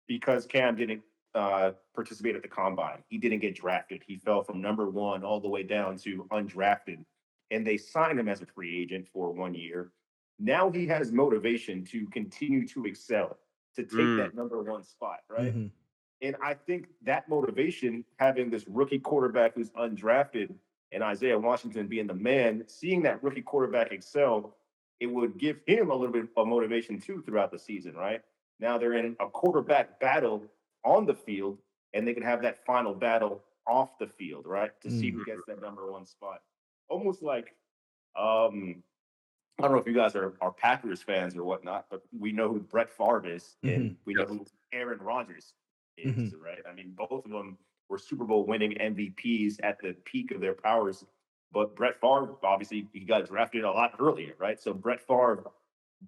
because Cam didn't participate at the combine, he didn't get drafted. He fell from number one all the way down to undrafted, and they signed him as a free agent for 1 year. Now he has motivation to continue to excel, to take
Mm.
that number one spot, right?
Mhm.
And I think that motivation, having this rookie quarterback who's undrafted and Isaiah Washington being the man, seeing that rookie quarterback excel, it would give him a little bit of motivation too throughout the season, right? Now they're in a quarterback battle on the field, and they can have that final battle off the field, right? To see
Mm.
who gets that number one spot. Almost like um, I don't know if you guys are Packers fans or whatnot, but we know who Brett Favre is,
Mhm.
and we know
Yes.
who Aaron Rodgers is,
Mhm.
right? I mean, both of them were Super Bowl winning MVPs at the peak of their powers. But Brett Favre, obviously, he got drafted a lot earlier, right? So Brett Favre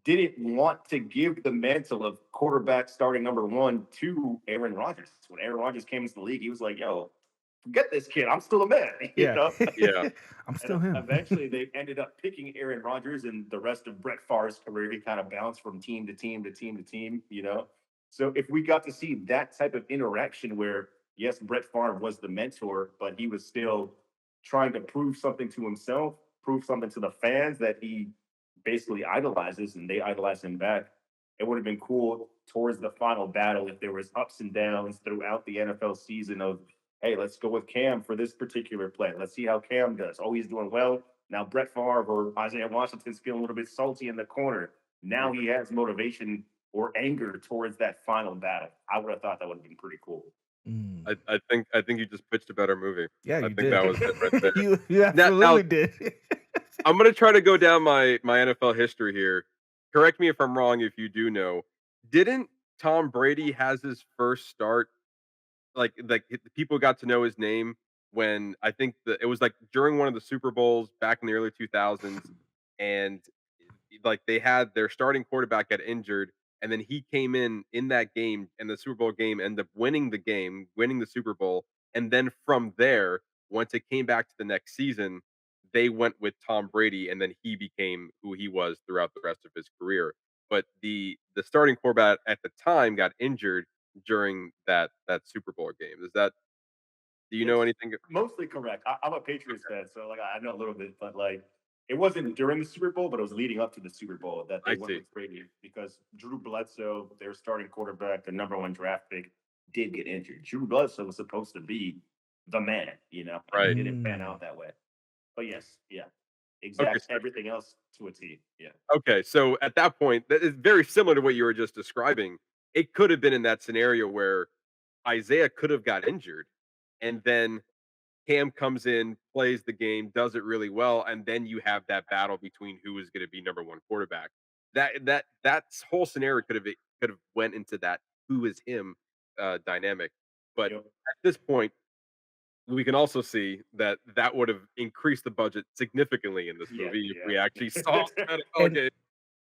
didn't want to give the mantle of quarterback starting number one to Aaron Rodgers. When Aaron Rodgers came into the league, he was like, yo, forget this kid. I'm still a man, you
Yeah.
know?
Yeah.
I'm
And
still him.
eventually they ended up picking Aaron Rodgers, and the rest of Brett Favre's career, he kind of bounced from team to team to team to team, you know? So if we got to see that type of interaction where, yes, Brett Favre was the mentor, but he was still trying to prove something to himself, prove something to the fans that he basically idolizes and they idolize him back. It would have been cool towards the final battle if there was ups and downs throughout the NFL season of, hey, let's go with Cam for this particular play. Let's see how Cam does. Oh, he's doing well. Now Brett Favre or Isaiah Washington's feeling a little bit salty in the corner. Now he has motivation or anger towards that final battle. I would have thought that would have been pretty cool.
Mm.
I think you just pitched a better movie.
Yeah,
I
you
think that
did.
was it right there.
You
Now
absolutely did.
I'm gonna try to go down my NFL history here. Correct me if I'm wrong if you do know. Didn't Tom Brady has his first start people got to know his name when I think it was like during one of the Super Bowls back in the early 2000s, and like they had their starting quarterback get injured, and then he came in that game, and the Super Bowl game ended up winning the game, winning the Super Bowl, and then from there, once it came back to the next season, they went with Tom Brady, and then he became who he was throughout the rest of his career. But the starting quarterback at the time got injured during that Super Bowl game. Is that do you know
It's
anything?
mostly correct. I'm a Patriots fan, so like I know a little bit, but like it wasn't during the Super Bowl, but it was leading up to the Super Bowl that they
I
went
see.
with Brady because Drew Bledsoe, their starting quarterback, the number one draft pick, did get injured. Drew Bledsoe was supposed to be the man, you know, and it
Right.
didn't pan
Mm.
out that way. But yes, yeah,
Okay.
exact everything else to a T. Yeah.
Okay, so at that point, that is very similar to what you were just describing. It could have been in that scenario where Isaiah could have got injured, and then Cam comes in, plays the game, does it really well, and then you have that battle between who is going to be number one quarterback. That whole scenario could have went into that who is him dynamic. But
Yep.
at this point, we can also see that that would have increased the budget significantly in this
Yeah.
movie if we actually
Yeah.
saw an NFL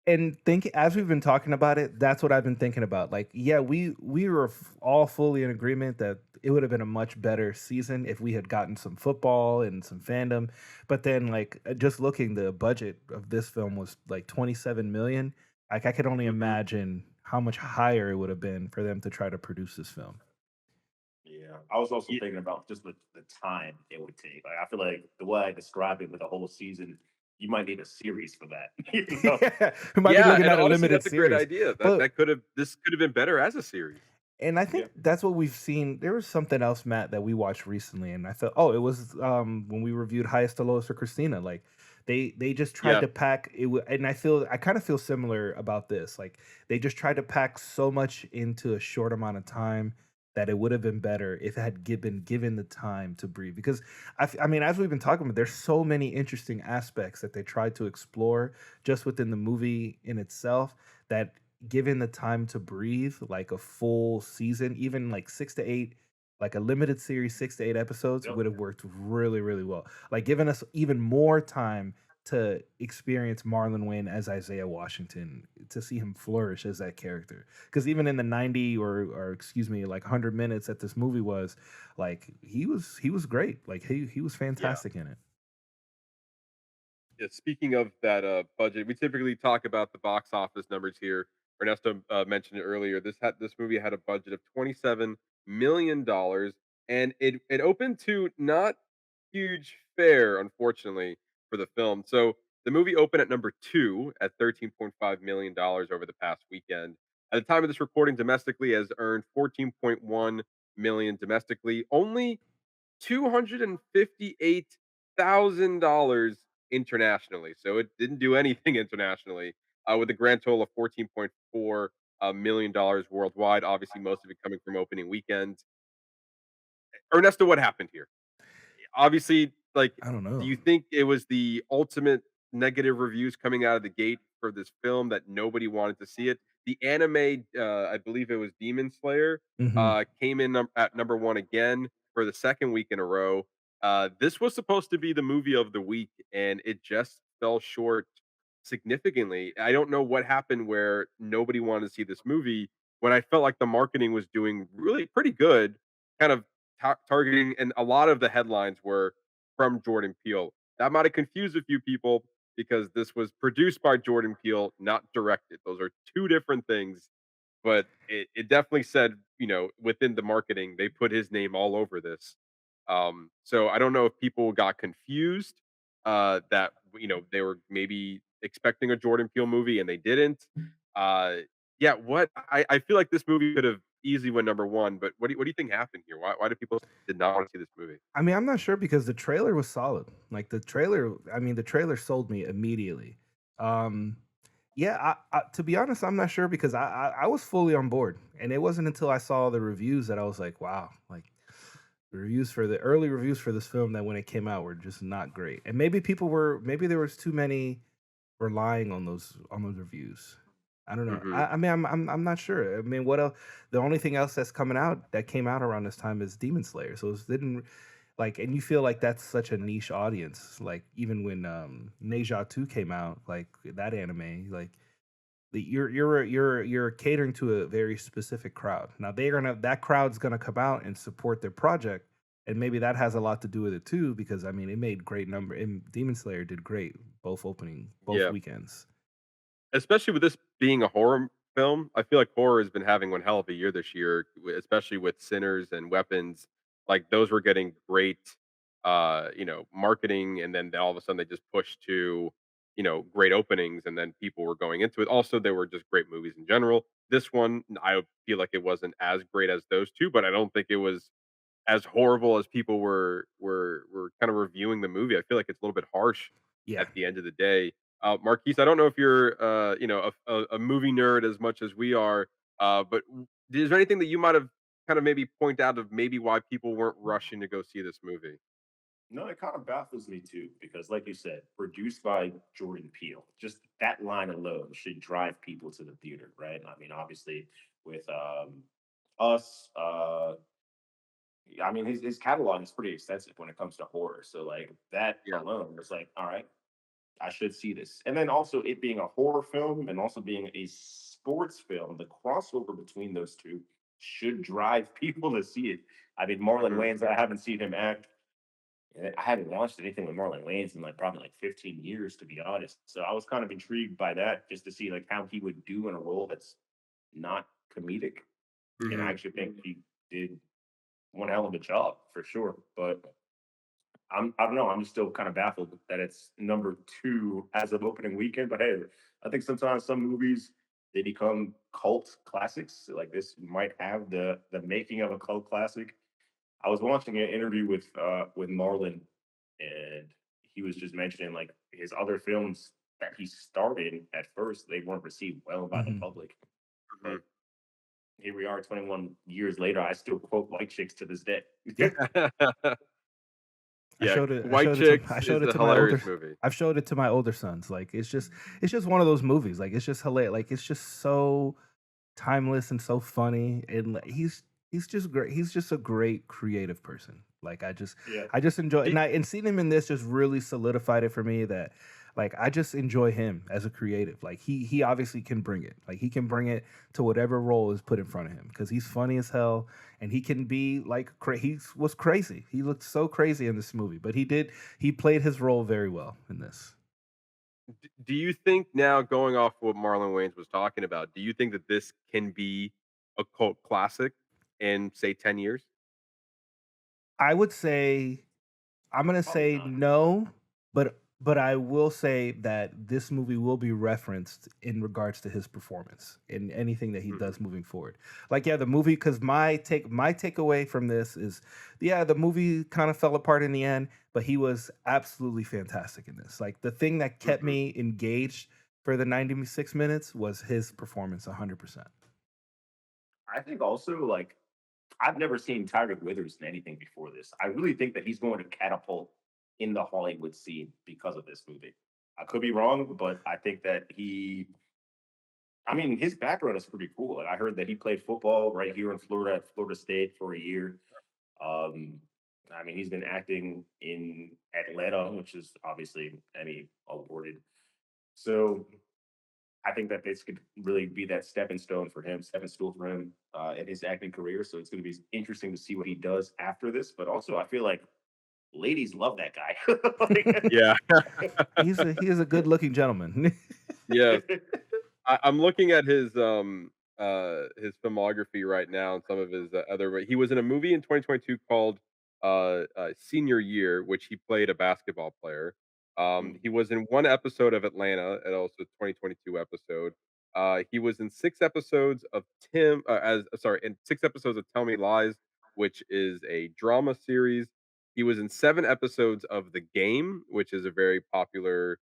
And
game.
think as we've been talking about it, that's what I've been thinking about. Like, yeah, we were all fully in agreement that it would have been a much better season if we had gotten some football and some fandom. But then, like, just looking, the budget of this film was like 27 million. Like, I could only
Mhm.
imagine how much higher it would have been for them to try to produce this film.
Yeah. Yeah, I was also
Ye
thinking about just the time it would take. Like, I feel like the way I described it with a whole season, you might need a series for that. You know?
Yeah, we might be
yeah,
looking
and
at a
honestly,
limited
that's a great
series.
idea. That
But
that could've this could have been better as a series.
and I
Yeah.
think that's what we've seen. There was something else, Matt, that we watched recently, and I thought, oh, it was when we reviewed Highest to Lowest for Christina. Like they just tried
Yeah.
to pack it, and I kind of feel similar about this. Like they just tried to pack so much into a short amount of time that it would have been better if it had been given the time to breathe. Because I mean, as we've been talking about, there's so many interesting aspects that they tried to explore just within the movie in itself that given the time to breathe, like a full season, even like 6 to 8, like a limited series, 6 to 8 episodes
Yep.
would have worked really, really well. Like giving us even more time to experience Marlon Wayne as Isaiah Washington, to see him flourish as that character. Because even in the 90 or excuse me, like 100 minutes that this movie was, like he was great. Like he was
Yeah.
fantastic in it.
Yeah, speaking of that, budget, we typically talk about the box office numbers here. Ernesto, mentioned it earlier. This movie had a budget of $27 million, and it opened to not huge fare, unfortunately, for the film. So, the movie opened at number 2 at $13.5 million over the past weekend. At the time of this recording domestically, has earned 14.1 million domestically, only $258,000 internationally. So it didn't do anything internationally, with a grand total of $14.4 million worldwide. Obviously, most of it coming from opening weekend. Ernesto, what happened here? Obviously, like,
I don't
do
know.
you think it was the ultimate negative reviews coming out of the gate for this film that nobody wanted to see it? The anime, I believe it was Demon Slayer,
Hmm.
came in at number one again for the second week in a row. This was supposed to be the movie of the week, and it just fell short significantly. I don't know what happened where nobody wanted to see this movie when I felt like the marketing was doing really pretty good, kind of targeting, and a lot of the headlines were from Jordan Peele. That might have confused a few people because this was produced by Jordan Peele, not directed. Those are two different things, but it definitely said, within the marketing, they put his name all over this. So I don't know if people got confused, that they were maybe expecting a Jordan Peele movie and they didn't. Uh, yeah, I feel like this movie could have easily went number one, but what do you think happened here? Why do people did not want to see this movie?
I mean, I'm not sure because the trailer was solid. Like the trailer, I mean, the trailer sold me immediately. Um, yeah, to be honest, I'm not sure because I was fully on board, and it wasn't until I saw the reviews that I was like, wow, like the early reviews for this film that when it came out were just not great, and maybe there was too many relying on those reviews. I don't know.
Hmm.
I mean, I'm not sure. I mean, what else? The only thing else that came out around this time is Demon Slayer. So it didn't like, and you feel like that's such a niche audience. Like even when Neja 2 came out, like that anime, like you're catering to a very specific crowd. Now that crowd's gonna come out and support their project, and maybe that has a lot to do with it too. Because I mean, it made great number, and Demon Slayer did great both
Yeah,
weekends.
especially with this being a horror film, I feel like horror has been having one hell of a year this year, especially with Sinners and Weapons. Like those were getting great, marketing, and then all of a sudden they just pushed to, great openings, and then people were going into it. Also, they were just great movies in general. This one, I feel like it wasn't as great as those two, but I don't think it was as horrible as people were kind of reviewing the movie. I feel like it's a little bit harsh
Yeah.
at the end of the day. Marquise, I don't know if you're a movie nerd as much as we are, but is there anything that you might have kind of maybe point out of maybe why people weren't rushing to go see this movie?
No, it kind of baffles me too, because like you said, produced by Jordan Peele. Just that line alone should drive people to the theater, right? I mean, obviously with us, I mean his catalog is pretty extensive when it comes to horror. So like that
Yeah.
alone was like, all right, I should see this. And then also it being a horror film and also being a sports film, the crossover between those two should drive people to see it. I mean, Marlon
Hmm.
Wayans, I haven't seen him act. I haven't watched anything with Marlon Wayans in like probably like 15 years, to be honest. So I was kind of intrigued by that just to see like how he would do in a role that's not comedic. And I
Hmm.
actually think he did one hell of a job for sure. But I don't know. I'm just still kind of baffled that it's number two as of opening weekend. But hey, I think sometimes some movies they become cult classics. Like this might have the making of a cult classic. I was watching an interview with Marlon, and he was just mentioning like his other films that he started at first they weren't received well by the
Mhm.
public,
Mhm.
but here we are 21 years later. I still quote White Chicks to this day.
Yeah.
Yeah,
I
White
showed it to
Chicks
I
is
showed it
a
to my older
hilarious movie.
I've showed it to my older sons. Like it's just one of those movies. Like it's just hilarious. Like it's just so timeless and so funny. And like, he's just great. He's just a great creative person. Like
Yeah.
I just enjoy
Do
and seeing him in this just really solidified it for me that like I just enjoy him as a creative. Like he obviously can bring it. Like he can bring it to whatever role is put in front of him because he's funny as hell and he can be like he was crazy. He looked so crazy in this movie, but he played his role very well in this.
do you think now going off what Marlon Wayans was talking about, do you think that this can be a cult classic in say 10 years?
I would say I'm gonna
Probably
say
not.
no, but I will say that this movie will be referenced in regards to his performance in anything that he
Mhm.
does moving forward. Like yeah, the movie because my takeaway from this is yeah, the movie kind of fell apart in the end, but he was absolutely fantastic in this. Like the thing that kept
Mhm.
me engaged for the 96 minutes was his performance 100%.
I think also like I've never seen Tyreek Withers in anything before this. I really think that he's going to catapult in the Hollywood scene because of this movie. I could be wrong, but I think that I mean, his background is pretty cool. Like, I heard that he played football right here in Florida at Florida State for a year. Um, I mean, he's been acting in Atlanta, which is obviously Emmy awarded. So I think that this could really be that stepping stool for him in his acting career. So it's going to be interesting to see what he does after this. But also, I feel like ladies love that guy.
Yeah.
He is a good looking gentleman.
Yes. I'm looking at his filmography right now and some of his other he was in a movie in 2022 called Senior Year, which he played a basketball player.
Mm,
He was in one episode of Atlanta and also 2022 episode. He was in 6 episodes of in 6 episodes of Tell Me Lies, which is a drama series. He was in 7 episodes of The Game, which is a very popular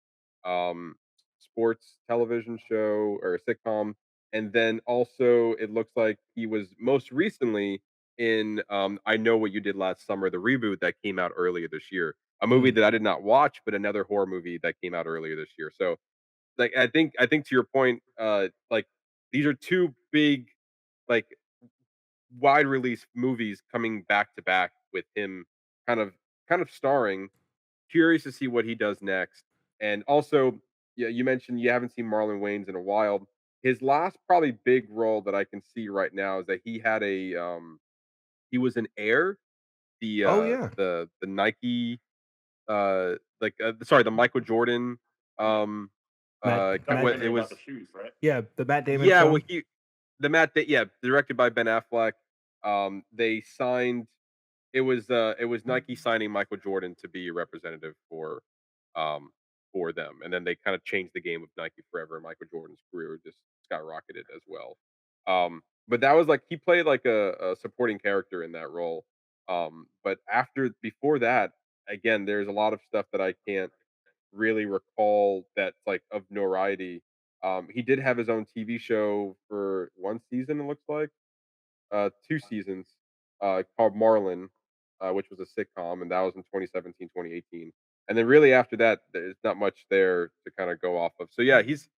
um sports television show or a sitcom. And then also, it looks like he was most recently in I Know What You Did Last Summer, the reboot that came out earlier this year. A movie
Mm.
that I did not watch, but another horror movie that came out earlier this year. So, like, I think to your point, like these are two big, like wide release movies coming back to back with him, kind of kind of starring. Curious to see what he does next. And also, yeah, you mentioned you haven't seen Marlon Wayans in a while. His last probably big role that I can see right now is that he was in Air,
Oh yeah.
the Nike sorry, the Michael Jordan
yeah.
Matt
Talking
what
Matt
it
about
was
the shoes, right?
yeah, the Matt Damon
yeah, well
film.
yeah, directed by Ben Affleck. They signed it was Nike signing Michael Jordan to be a representative um, for them, and then they kind of changed the game of Nike forever. And Michael Jordan's career just skyrocketed as well. But that was like he played like a supporting character in that role. But before that, again, there's a lot of stuff that I can't really recall that's like of notoriety. He did have his own TV show for 1 season, it looks like 2 seasons, called Marlon, which was a sitcom, and that was in 2017, 2018. And then really after that, there's not much there to kind of go off of. So yeah, he's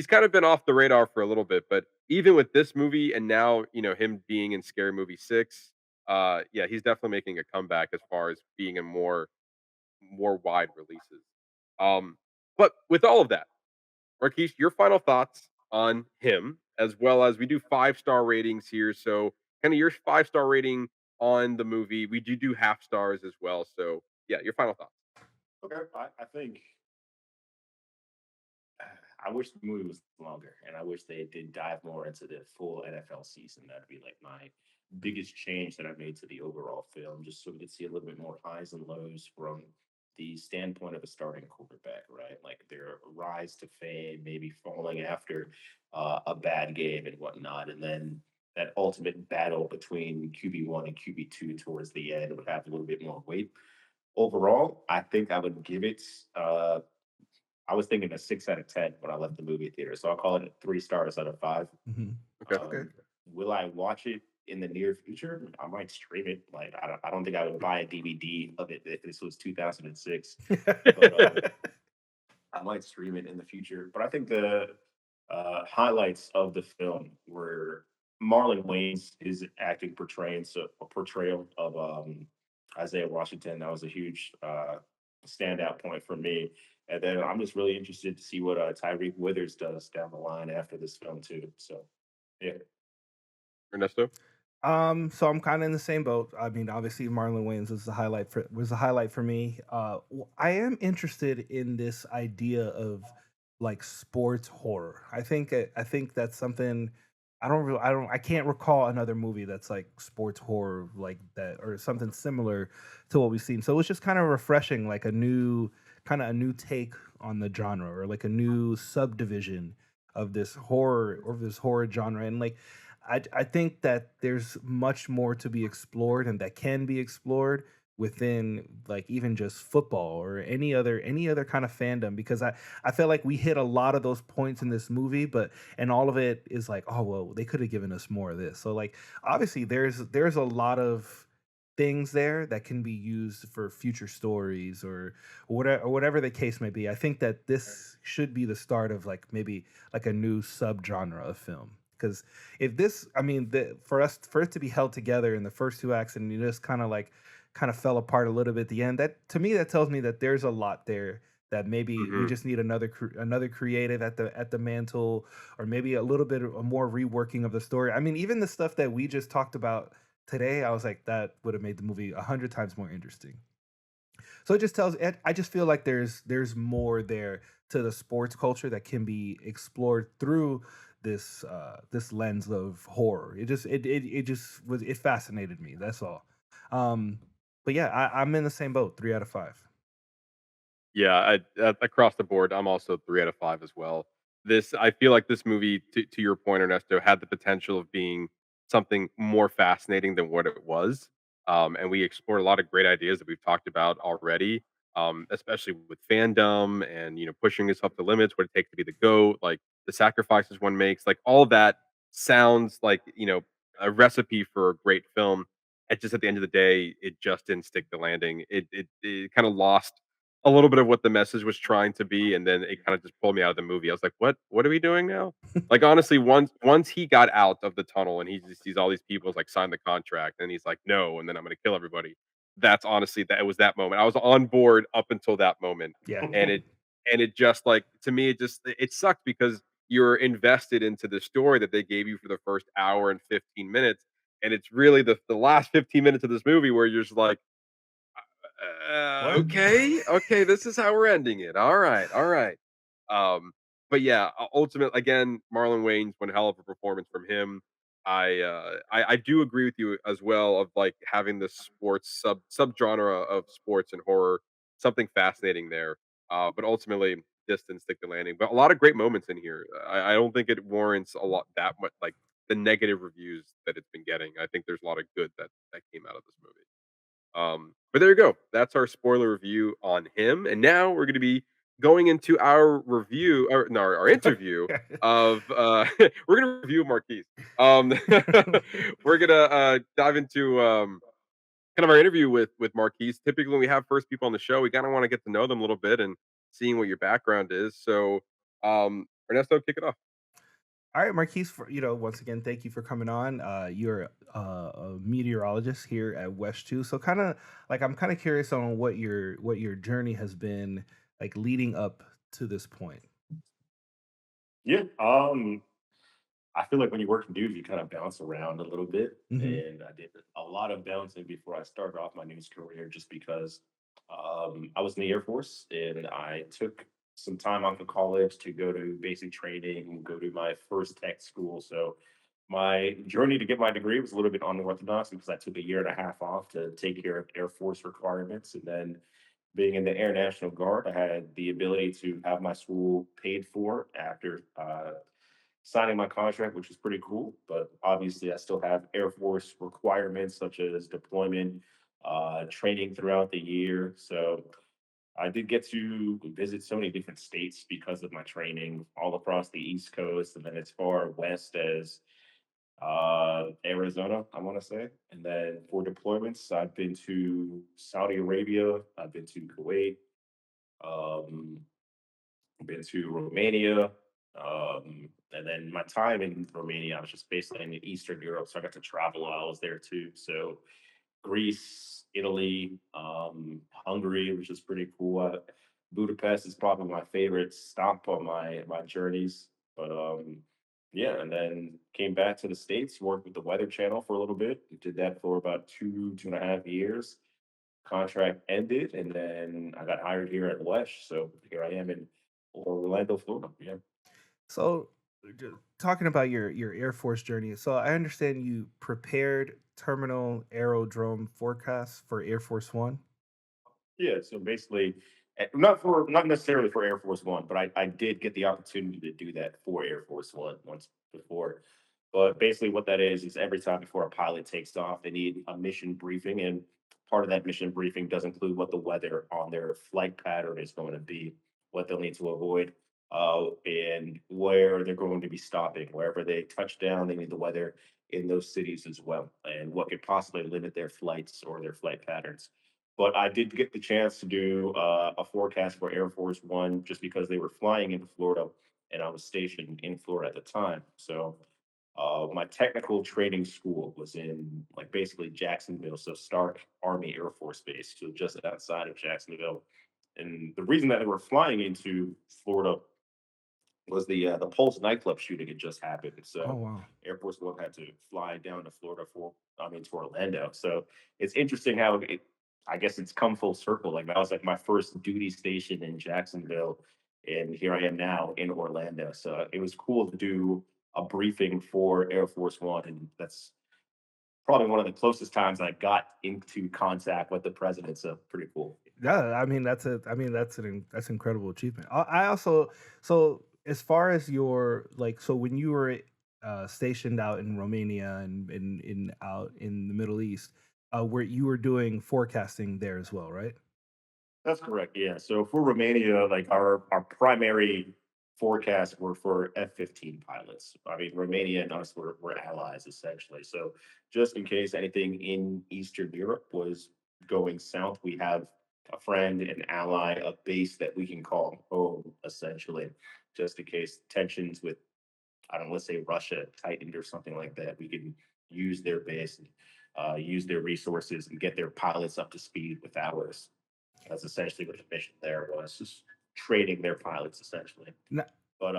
kind of been off the radar for a little bit, but even with this movie and now, him being in Scary Movie 6, yeah, he's definitely making a comeback as far as being in more wide releases. Um, but with all of that, Marquise, your final thoughts on him, as well as we do 5-star ratings here. So, kind of your 5-star rating on the movie. We do half stars as well. So, yeah, your final thoughts.
Okay. I think I wish the movie was longer, and I wish they did dive more into the full NFL season. That'd be like my biggest change that I made to the overall film, just so we could see a little bit more highs and lows from the standpoint of a starting quarterback, right? Like their rise to fame, maybe falling after a bad game and whatnot, and then that ultimate battle between QB1 and QB2 towards the end would have a little bit more weight. Overall, I think I would give it. I was thinking a 6 out of 10 when I left the movie theater, so I'll call it 3 stars out of 5.
Hmm.
Okay.
Okay.
Will I watch it in the near future? I might stream it. Like I don't think I would buy a DVD of it if this was 2006, but I might stream it in the future. But I think the highlights of the film were Marlon Wayans, his acting portraying so a portrayal of Isaiah Washington. That was a huge standout point for me. And then I'm just really interested to see what Tyreek Withers does down the line after this film too. So yeah.
Ernesto?
So I'm kind of in the same boat. I mean, obviously Marlon Wayans was the highlight for me. I am interested in this idea of like sports horror. I think that's something I can't recall another movie that's like sports horror like that or something similar to what we've seen. So it's just kind of refreshing, like a new take on the genre or like a new subdivision of this horror genre. And like I think that there's much more to be explored and that can be explored within like even just football or any other kind of fandom, because I feel like we hit a lot of those points in this movie, but and all of it is like, oh well, they could have given us more of this. So like obviously there's a lot of things there that can be used for future stories or whatever the case may be. I think that this should be the start of like maybe like a new subgenre of film. Because if this, I mean, for it to be held together in the first two acts and you just kind of fell apart a little bit at the end, that to me that tells me that there's a lot there that maybe we
Hmm.
just need another creative at the mantle, or maybe a little bit of a more reworking of the story. I mean, even the stuff that we just talked about today, I was like, that would have made the movie 100 times more interesting. So it just tells. I just feel like there's more there to the sports culture that can be explored through this lens of horror. It fascinated me. That's all. Um, but yeah, I'm in the same boat. 3 out of 5.
Yeah, across the board, I'm also 3 out of 5 as well. I feel like this movie, to your point, Ernesto, had the potential of being something more fascinating than what it was. And we explored a lot of great ideas that we've talked about already, especially with fandom and pushing yourself to limits, what it takes to be the goat, like the sacrifices one makes, like all that sounds like a recipe for a great film. It just at the end of the day, it just didn't stick the landing. It kind of lost a little bit of what the message was trying to be, and then it kinda just pulled me out of the movie. I was like, What are we doing now?" Like, honestly, once he got out of the tunnel and he just sees all these people, like, sign the contract, and he's like, "No," and then, "I'm gonna kill everybody." That's honestly that it was that moment. I was on board up until that moment,
Yeah.
and it just, like, to me, it sucked because you're invested into the story that they gave you for the first hour and 15 minutes, and it's really the last 15 minutes of this movie where you're just like,
What?
okay, okay, this is how we're ending it. All right, all right. But yeah, ultimately, again, Marlon Wayans, one hell of a performance from him. I do agree with you as well of like having this sports subgenre of sports and horror, something fascinating there. But ultimately, didn't stick the landing. But a lot of great moments in here. I don't think it warrants a lot that much like the negative reviews that it's been getting. I think there's a lot of good that came out of this movie. But there you go. That's our spoiler review on him. And now we're going to be going into our review, or no, our interview of. We're going to review Marquise. Um, we're going to dive into kind of our interview with Marquise. Typically, when we have first people on the show, we kind of want to get to know them a little bit and seeing what your background is. So, Ernesto, kick it off.
All right, Marquise, for once again, thank you for coming on. You're a meteorologist here at West Two, so kind of like I'm kind of curious on what your journey has been like leading up to this point.
Yeah. I feel like when you work in news, you kind of bounce around a little bit.
Hmm.
And I did a lot of bouncing before I started off my news career just because I was in the Air Force and I took some time off of college to go to basic training, go to my first tech school. So my journey to get my degree was a little bit unorthodox because I took a year and a half off to take care of Air Force requirements. And then being in the Air National Guard, I had the ability to have my school paid for after signing my contract, which was pretty cool. But obviously, I still have Air Force requirements such as deployment, training throughout the year. So I did get to visit so many different states because of my training all across the East Coast and then as far west as Arizona, I want to say. And then for deployments, I've been to Saudi Arabia, I've been to Kuwait, um, been to Romania. And then my time in Romania, I was just basically in Eastern Europe, so I got to travel while I was there too. So Greece, Italy, Hungary, which is pretty cool. Budapest is probably my favorite stop on my journeys. But yeah, and then came back to the States, worked with the Weather Channel for a little bit. Did that for about 2.5 years. Contract ended, and then I got hired here at Wesh. So here I am in Orlando, Florida. Yeah.
So, talking about your Air Force journey, so I understand you prepared terminal aerodrome forecasts for Air Force One.
Yeah, so basically, not necessarily for Air Force One, but I did get the opportunity to do that for Air Force One once before. But basically, what that is every time before a pilot takes off, they need a mission briefing, and part of that mission briefing does include what the weather on their flight pattern is going to be, what they'll need to avoid, and where they're going to be stopping. Wherever they touch down, they need the weather in those cities as well, and what could possibly limit their flights or their flight patterns. But I did get the chance to do a forecast for Air Force One just because they were flying into Florida and I was stationed in Florida at the time. So my technical training school was in like basically Jacksonville, so Stark Army Air Force Base, so just outside of Jacksonville. And the reason that they were flying into Florida was the Pulse nightclub shooting had just happened.
Oh
So
wow.
Air Force One had to fly down to Florida to Orlando. So it's interesting how I guess it's come full circle. Like that was like my first duty station in Jacksonville, and here I am now in Orlando. So it was cool to do a briefing for Air Force One, and that's probably one of the closest times I got into contact with the president. So pretty cool.
Yeah, I mean that's incredible achievement. I also, so as far as your like, so when you were stationed out in Romania and in out in the Middle East, where you were doing forecasting there as well, right?
That's correct. Yeah. So for Romania, like our primary forecasts were for F-15 pilots. I mean, Romania and us were allies essentially. So just in case anything in Eastern Europe was going south, we have a friend, an ally, a base that we can call home essentially, just in case tensions with, I don't know, let's say Russia tightened or something like that. We can use their base and use their resources and get their pilots up to speed with ours. That's essentially what the mission there was, just trading their pilots essentially.
N-
But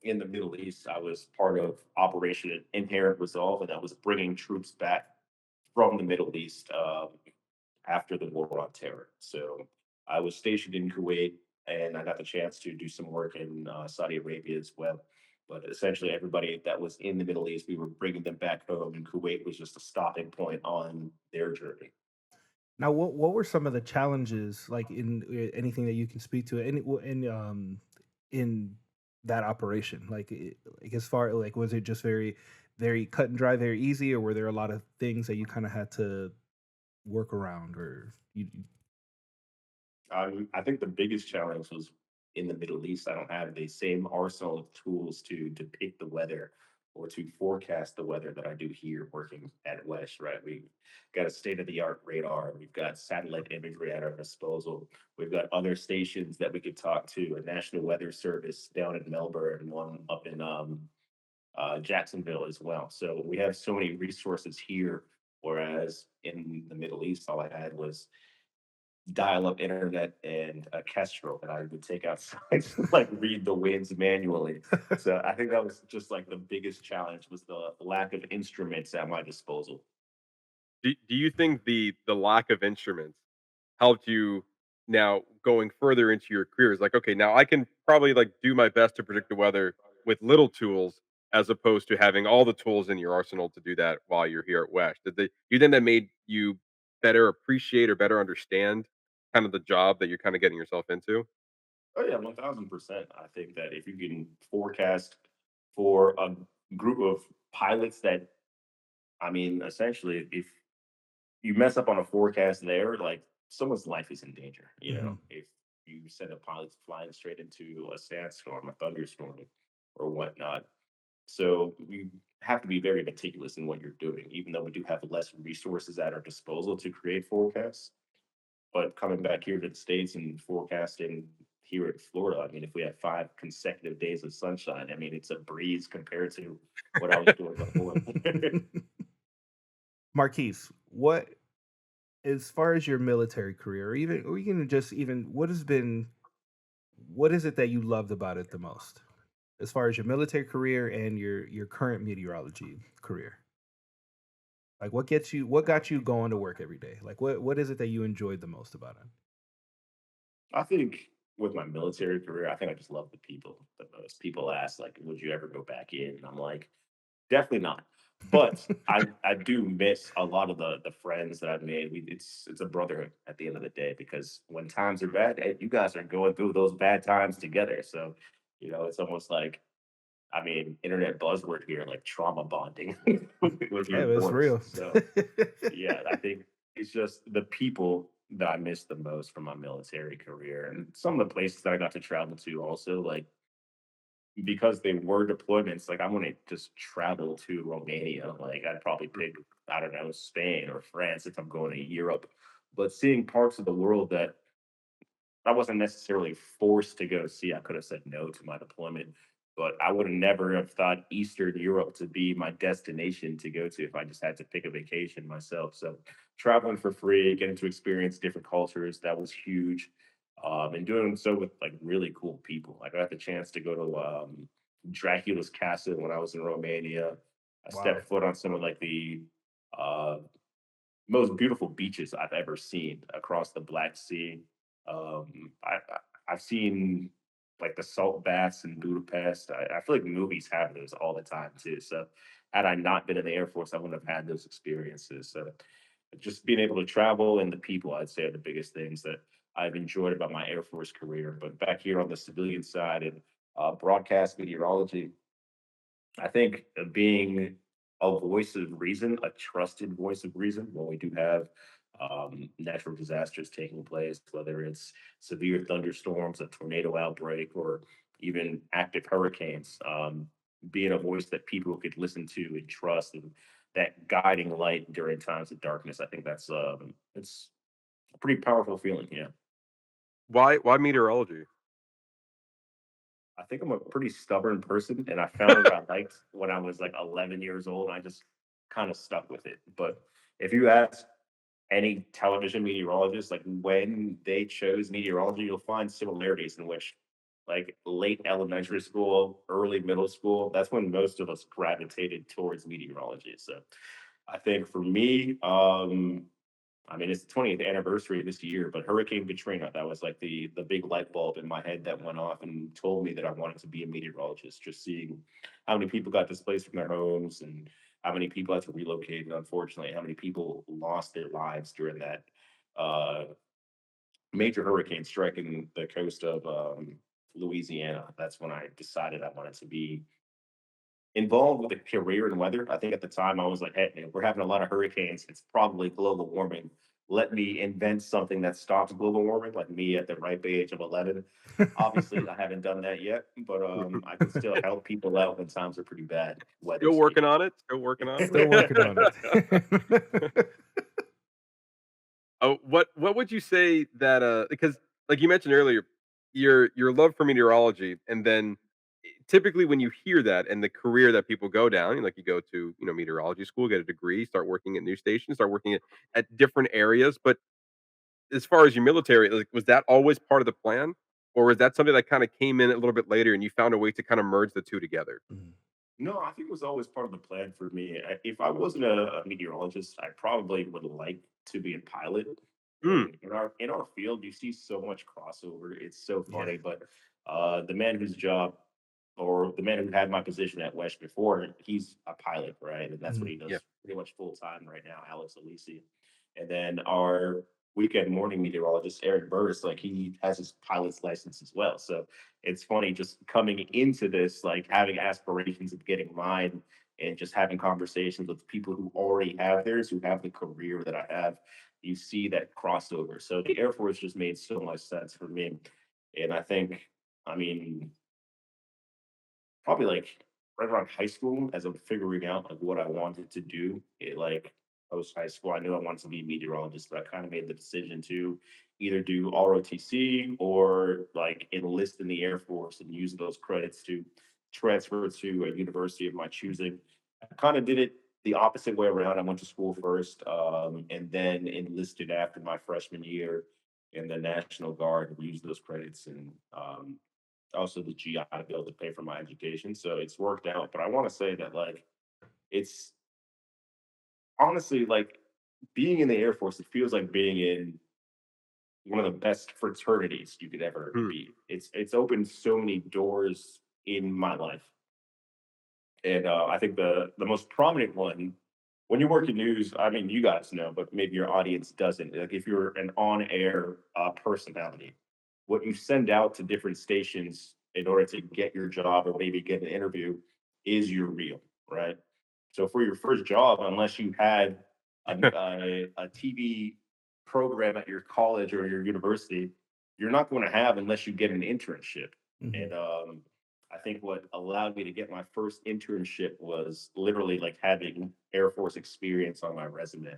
in the Middle East, I was part of Operation Inherent Resolve, and that was bringing troops back from the Middle East after the war on terror. So I was stationed in Kuwait, and I got the chance to do some work in Saudi Arabia as well. But essentially, everybody that was in the Middle East, we were bringing them back home, and Kuwait was just a stopping point on their journey.
Now, what were some of the challenges like in anything that you can speak to in that operation? Like as far like was it just very cut and dry, very easy, or were there a lot of things that you kind of had to work around, or
I think the biggest challenge was in the Middle East. I don't have the same arsenal of tools to pick the weather or to forecast the weather that I do here working at Wesh, right? We've got a state of the art radar. We've got satellite imagery at our disposal. We've got other stations that we could talk to, a National Weather Service down in Melbourne and one up in Jacksonville as well. So we have so many resources here, whereas in the Middle East, all I had was dial-up internet and a Kestrel that I would take outside to like read the winds manually. So I think that was just like the biggest challenge was the lack of instruments at my disposal.
Do you think the lack of instruments helped you now going further into your career is like, okay, now I can probably like do my best to predict the weather with little tools as opposed to having all the tools in your arsenal to do that while you're here at West. You think that made you better appreciate or better understand kind of the job that you're kind of getting yourself into?
Oh yeah, 1000%. I think that if you can forecast for a group of pilots that, I mean, essentially, if you mess up on a forecast there, like someone's life is in danger. You know,
Mhm.
if you send a pilot flying straight into a sandstorm, a thunderstorm, or whatnot. So we have to be very meticulous in what you're doing, even though we do have less resources at our disposal to create forecasts. But coming back here to the States and forecasting here in Florida, I mean, if we have 5 consecutive days of sunshine, I mean, it's a breeze compared to what I was doing before.
Marquise, what as far as your military career, or even just even what is it that you loved about it the most? As far as your military career and your current meteorology career? Like what got you going to work every day? Like what is it that you enjoyed the most about it?
I think with my military career, I think I just love the people the most. People ask, like, would you ever go back in? And I'm like, definitely not. But I do miss a lot of the friends that I've made. It's a brotherhood at the end of the day because when times are bad, you guys are going through those bad times together. So, it's almost like, I mean, internet buzzword here, like trauma bonding with
Hey,
your
it's
boys.
real.
So yeah, I think it's just the people that I miss the most from my military career and some of the places that I got to travel to also, like because they were deployments, like I want to just travel to Romania. Like I'd probably pick, I don't know, Spain or France if I'm going to Europe. But seeing parts of the world that I wasn't necessarily forced to go see. I could have said no to my deployment, but I would have never have thought Eastern Europe to be my destination to go to if I just had to pick a vacation myself. So traveling for free, getting to experience different cultures, that was huge. And doing so with like really cool people. Like I got the chance to go to Dracula's castle when I was in Romania. I
Wow.
stepped foot on some of like the uh, most beautiful beaches I've ever seen across the Black Sea. I've seen like the salt baths in Budapest. I feel like movies have those all the time too. So had I not been in the Air Force, I wouldn't have had those experiences. So just being able to travel and the people, I'd say, are the biggest things that I've enjoyed about my Air Force career. But back here on the civilian side and broadcast meteorology, I think being a voice of reason, a trusted voice of reason, when we do have natural disasters taking place, whether it's severe thunderstorms, a tornado outbreak, or even active hurricanes, being a voice that people could listen to and trust, and that guiding light during times of darkness, I think that's it's a pretty powerful feeling. Yeah.
Why meteorology?
I think I'm a pretty stubborn person, and I found what I liked when I was like 11 years old. I just kind of stuck with it. But if you ask any television meteorologist, like when they chose meteorology, you'll find similarities in which, like late elementary school, early middle school, that's when most of us gravitated towards meteorology. So I think for me, I mean, it's the 20th anniversary this year, but Hurricane Katrina, that was like the big light bulb in my head that went off and told me that I wanted to be a meteorologist. Just seeing how many people got displaced from their homes and how many people had to relocate, and unfortunately, how many people lost their lives during that uh, major hurricane striking the coast of Louisiana. That's when I decided I wanted to be involved with a career in weather. I think at the time I was like, hey, if we're having a lot of hurricanes, it's probably global warming. Let me invent something that stops global warming, like me at the ripe age of 11. Obviously, I haven't done that yet, but I can still help people out when times are pretty bad, weather
Still working
speaking.
on it. Still working on
Still working on
it.
it.
Oh, what would you say that because like you mentioned earlier, your love for meteorology, and then typically when you hear that and the career that people go down, like you go to meteorology school, get a degree, start working at news stations, start working at different areas. But as far as your military, like was that always part of the plan, or was that something that kind of came in a little bit later and you found a way to kind of merge the two together?
Mhm.
No, I think it was always part of the plan for me. If I wasn't a meteorologist, I probably would like to be a pilot.
Mm,
And in our field, you see so much crossover. It's so
Yeah.
funny. But the man whose job, or the man who had my position at West before, he's a pilot, right? And that's what
Mhm.
he
yeah.
does pretty much full time right now, Alex Alisi. And then our weekend morning meteorologist, Eric Burris, like he has his pilot's license as well. So it's funny just coming into this, like having aspirations of getting mine and just having conversations with people who already have theirs, who have the career that I have. You see that crossover. So the Air Force just made so much sense for me. And I think, I mean, probably like right around high school, as I'm figuring out like what I wanted to do, it like post high school, I knew I wanted to be a meteorologist, but I kind of made the decision to either do ROTC or like enlist in the Air Force and use those credits to transfer to a university of my choosing. I kind of did it the opposite way around. I went to school first, and then enlisted after my freshman year in the National Guard. We used those credits and also the GI to be able to pay for my education. So it's worked out. But I want to say that like it's honestly like being in the Air Force, it feels like being in one of the best fraternities you could ever
Mm.
be. It's opened so many doors in my life. And I think the most prominent one, when you work in news, I mean, you guys know, but maybe your audience doesn't. Like, if you're an on-air personality, what you send out to different stations in order to get your job or maybe get an interview is your reel, right? So for your first job, unless you had a TV program at your college or your university, you're not going to have unless you get an internship.
Mhm.
And I think what allowed me to get my first internship was literally like having Air Force experience on my resume.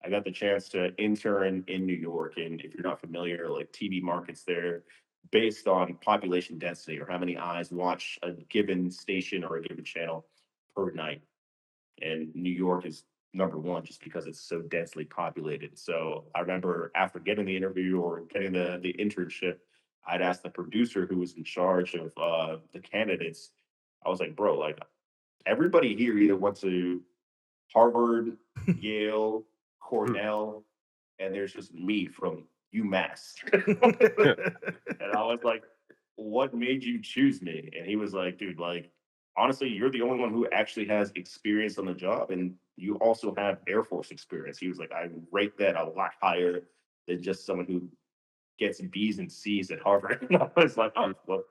I got the chance to intern in New York, and if you're not familiar, like TV markets there based on population density or how many eyes watch a given station or a given channel per night. And New York is number one just because it's so densely populated. So I remember after getting the interview or getting the internship, I'd asked the producer who was in charge of the candidates. I was like, bro, like everybody here either went to Harvard, Yale,
Mm.
Cornell, and there's just me from UMass. And I was like, what made you choose me? And he was like, dude, like, honestly, you're the only one who actually has experience on the job. And you also have Air Force experience. He was like, I rate that a lot higher than just someone who gets B's and C's at Harvard. And I was like, oh,
Mm.
well,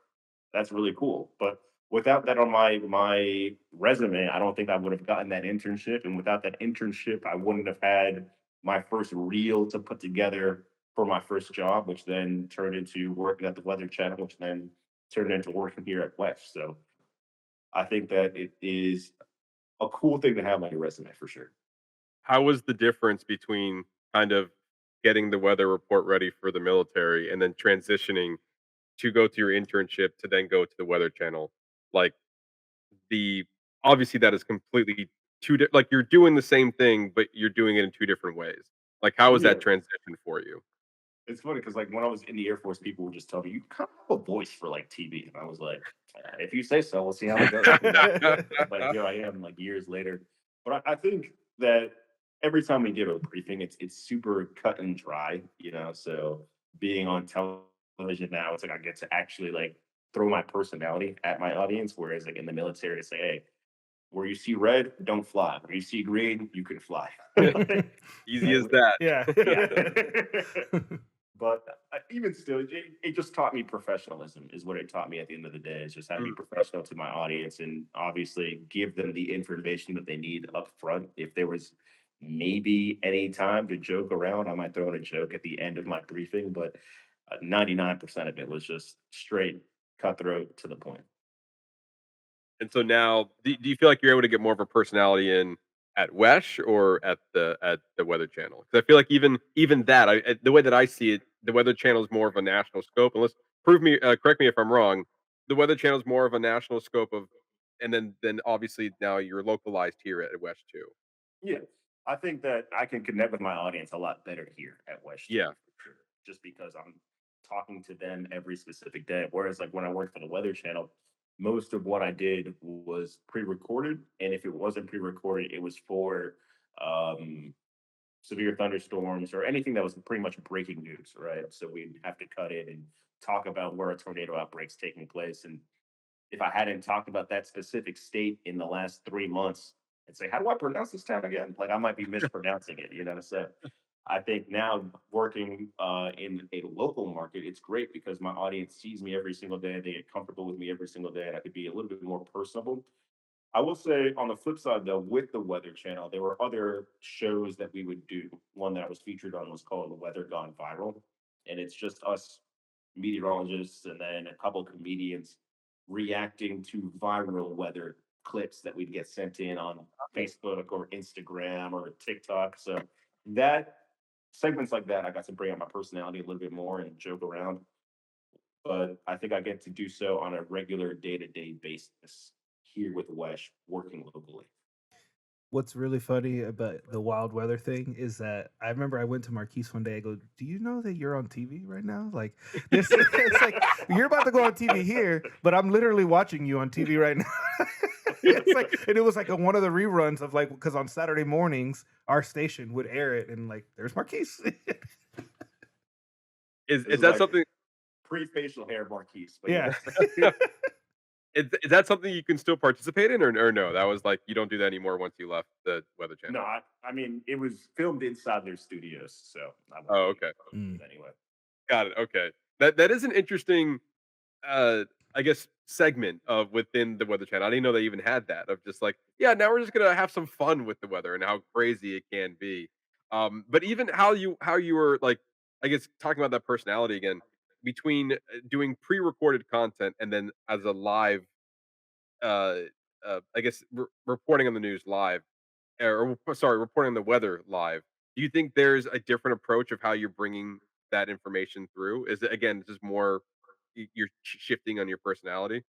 that's really cool. But without that on my resume, I don't think I would have gotten that internship. And without that internship, I wouldn't have had my first reel to put together for my first job, which then turned into working at the Weather Channel, which then turned into working here at West. So I think that it is a cool thing to have on your resume for sure.
How was the difference between kind of getting the weather report ready for the military and then transitioning to go to your internship to then go to the Weather Channel? Like the obviously that is completely like you're doing the same thing, but you're doing it in two different ways. Like how was
Yeah.
that transition for you?
It's funny because like when I was in the Air Force, people would just tell me you kind of have a voice for like TV, and I was like, if you say so, we'll see how it goes. But here I am, like years later. But I think that every time we give a briefing, it's super cut and dry, you know. So being on television now, it's like I get to actually like throw my personality at my audience, whereas like in the military, it's like, hey, where you see red, don't fly. Where you see green, you can fly.
Easy as
So
that.
Yeah.
yeah. But even still, it just taught me professionalism, is what it taught me at the end of the day. Is just how to be
Mm.
professional to my audience and obviously give them the information that they need up front. If there was maybe any time to joke around, I might throw in a joke at the end of my briefing, but 99% of it was just straight cutthroat to the point.
And so now, do you feel like you're able to get more of a personality in at Wesh or at the Weather Channel? Because I feel like even that, the way that I see it, the Weather Channel is more of a national scope. Unless correct me if I'm wrong. The Weather Channel is more of a national scope of, and then obviously now you're localized here at Wesh too.
Yeah, I think that I can connect with my audience a lot better here at West too,
Yeah.
for sure. Just because I'm talking to them every specific day. Whereas, like when I worked for the Weather Channel, most of what I did was pre-recorded, and if it wasn't pre-recorded, it was for um, severe thunderstorms or anything that was pretty much breaking news, right? So we'd have to cut in and talk about where a tornado outbreak's taking place. And if I hadn't talked about that specific state in the last 3 months, I'd say, how do I pronounce this town again? Like I might be mispronouncing it, you know. So I think now working in a local market, it's great because my audience sees me every single day. They get comfortable with me every single day, and I could be a little bit more personable. I will say on the flip side, though, with the Weather Channel, there were other shows that we would do. One that I was featured on was called The Weather Gone Viral. And it's just us meteorologists and then a couple comedians reacting to viral weather clips that we'd get sent in on Facebook or Instagram or TikTok. So that segments like that, I got to bring out my personality a little bit more and joke around. But I think I get to do so on a regular day-to-day basis here with Wesh working locally.
What's really funny about the wild weather thing is that I remember I went to Marquise one day. I go, "Do you know that you're on TV right now? Like this, it's like you're about to go on TV here, but I'm literally watching you on TV right now." It's like, and it was like one of the reruns of like because on Saturday mornings our station would air it, and like there's Marquise.
Is that
like
something?
pre-facial hair Marquise? But
Yeah.
Is that something you can still participate in, or no? That was like you don't do that anymore once you left the Weather Channel.
No, I mean it was filmed inside their studios, so I won't
Oh,
be
okay.
Mm.
anyway.
Got it. Okay. That is an interesting, uh, I guess, segment of within the Weather Channel. I didn't know they even had that of just like, yeah, now we're just gonna have some fun with the weather and how crazy it can be. But even how you were like, I guess talking about that personality again between doing pre-recorded content and then as a live, uh, I guess reporting on the news live, sorry, reporting on the weather live. Do you think there's a different approach of how you're bringing that information through? Is it again just more you're shifting on your personality?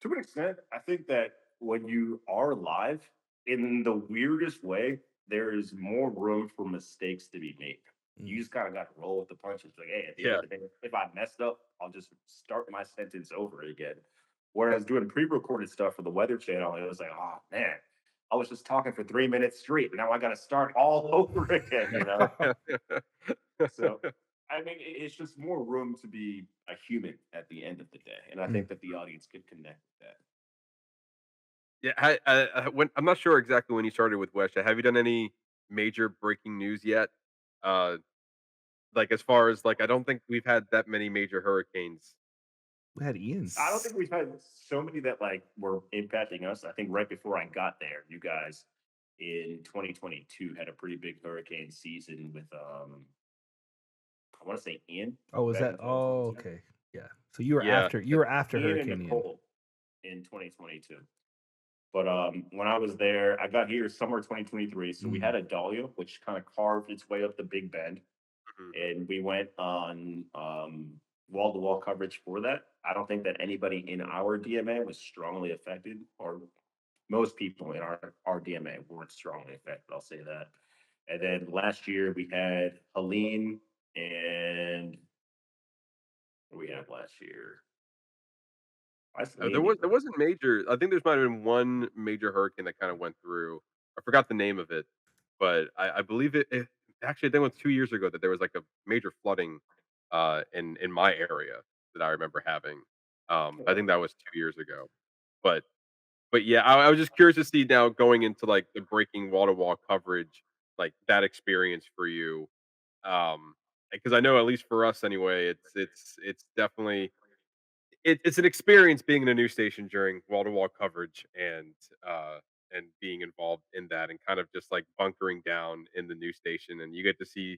To an extent, I think that when you are live, in the weirdest way, there is more room for mistakes to be made. You
Mm.
just kind of got to roll with the punches. Like, hey, at the end
Yeah.
of the day, if I messed up, I'll just start my sentence over again. Whereas doing pre-recorded stuff for the Weather Channel, it was like, oh man, I was just talking for 3 minutes straight. Now I got to start all over again. You know. So I mean, it's just more room to be a human at the end of the day, and I
Mm.
think that the audience could connect with that.
Yeah, when I'm not sure exactly when you started with West. Have you done any major breaking news yet? Uh, like as far as like, I don't think we've had that many major hurricanes.
We had Ian.
I don't think we've had so many that like were impacting us. I think right before I got there, you guys in 2022 had a pretty big hurricane season with I want to say Ian
Oh, was
back in
that? Oh,
2022.
okay. Yeah. So you were
Yeah,
after
Ian and
Hurricane Ian.
Nicole in 2022. But when I was there, I got here summer 2023. So we
Mm.
had a dahlia, which kind of carved its way up the Big Bend.
mhm.
And we went on wall to wall coverage for that. I don't think that anybody in our DMA was strongly affected, or most people in our DMA weren't strongly affected. I'll say that. And then last year we had Helene and what we had last year. Why is
There
Helene
was
even-
there wasn't major. I think there's might have been one major hurricane that kind of went through. I forgot the name of it, but I believe it. Actually, I think it was 2 years ago that there was like a major flooding, in my area that I remember having. I think that was 2 years ago, but yeah, I was just curious to see now going into like the breaking wall to wall coverage, like that experience for you. Because I know at least for us anyway, it's definitely it's an experience being in a news station during wall to wall coverage uh and being involved in that and kind of just like bunkering down in the news station, and you get to see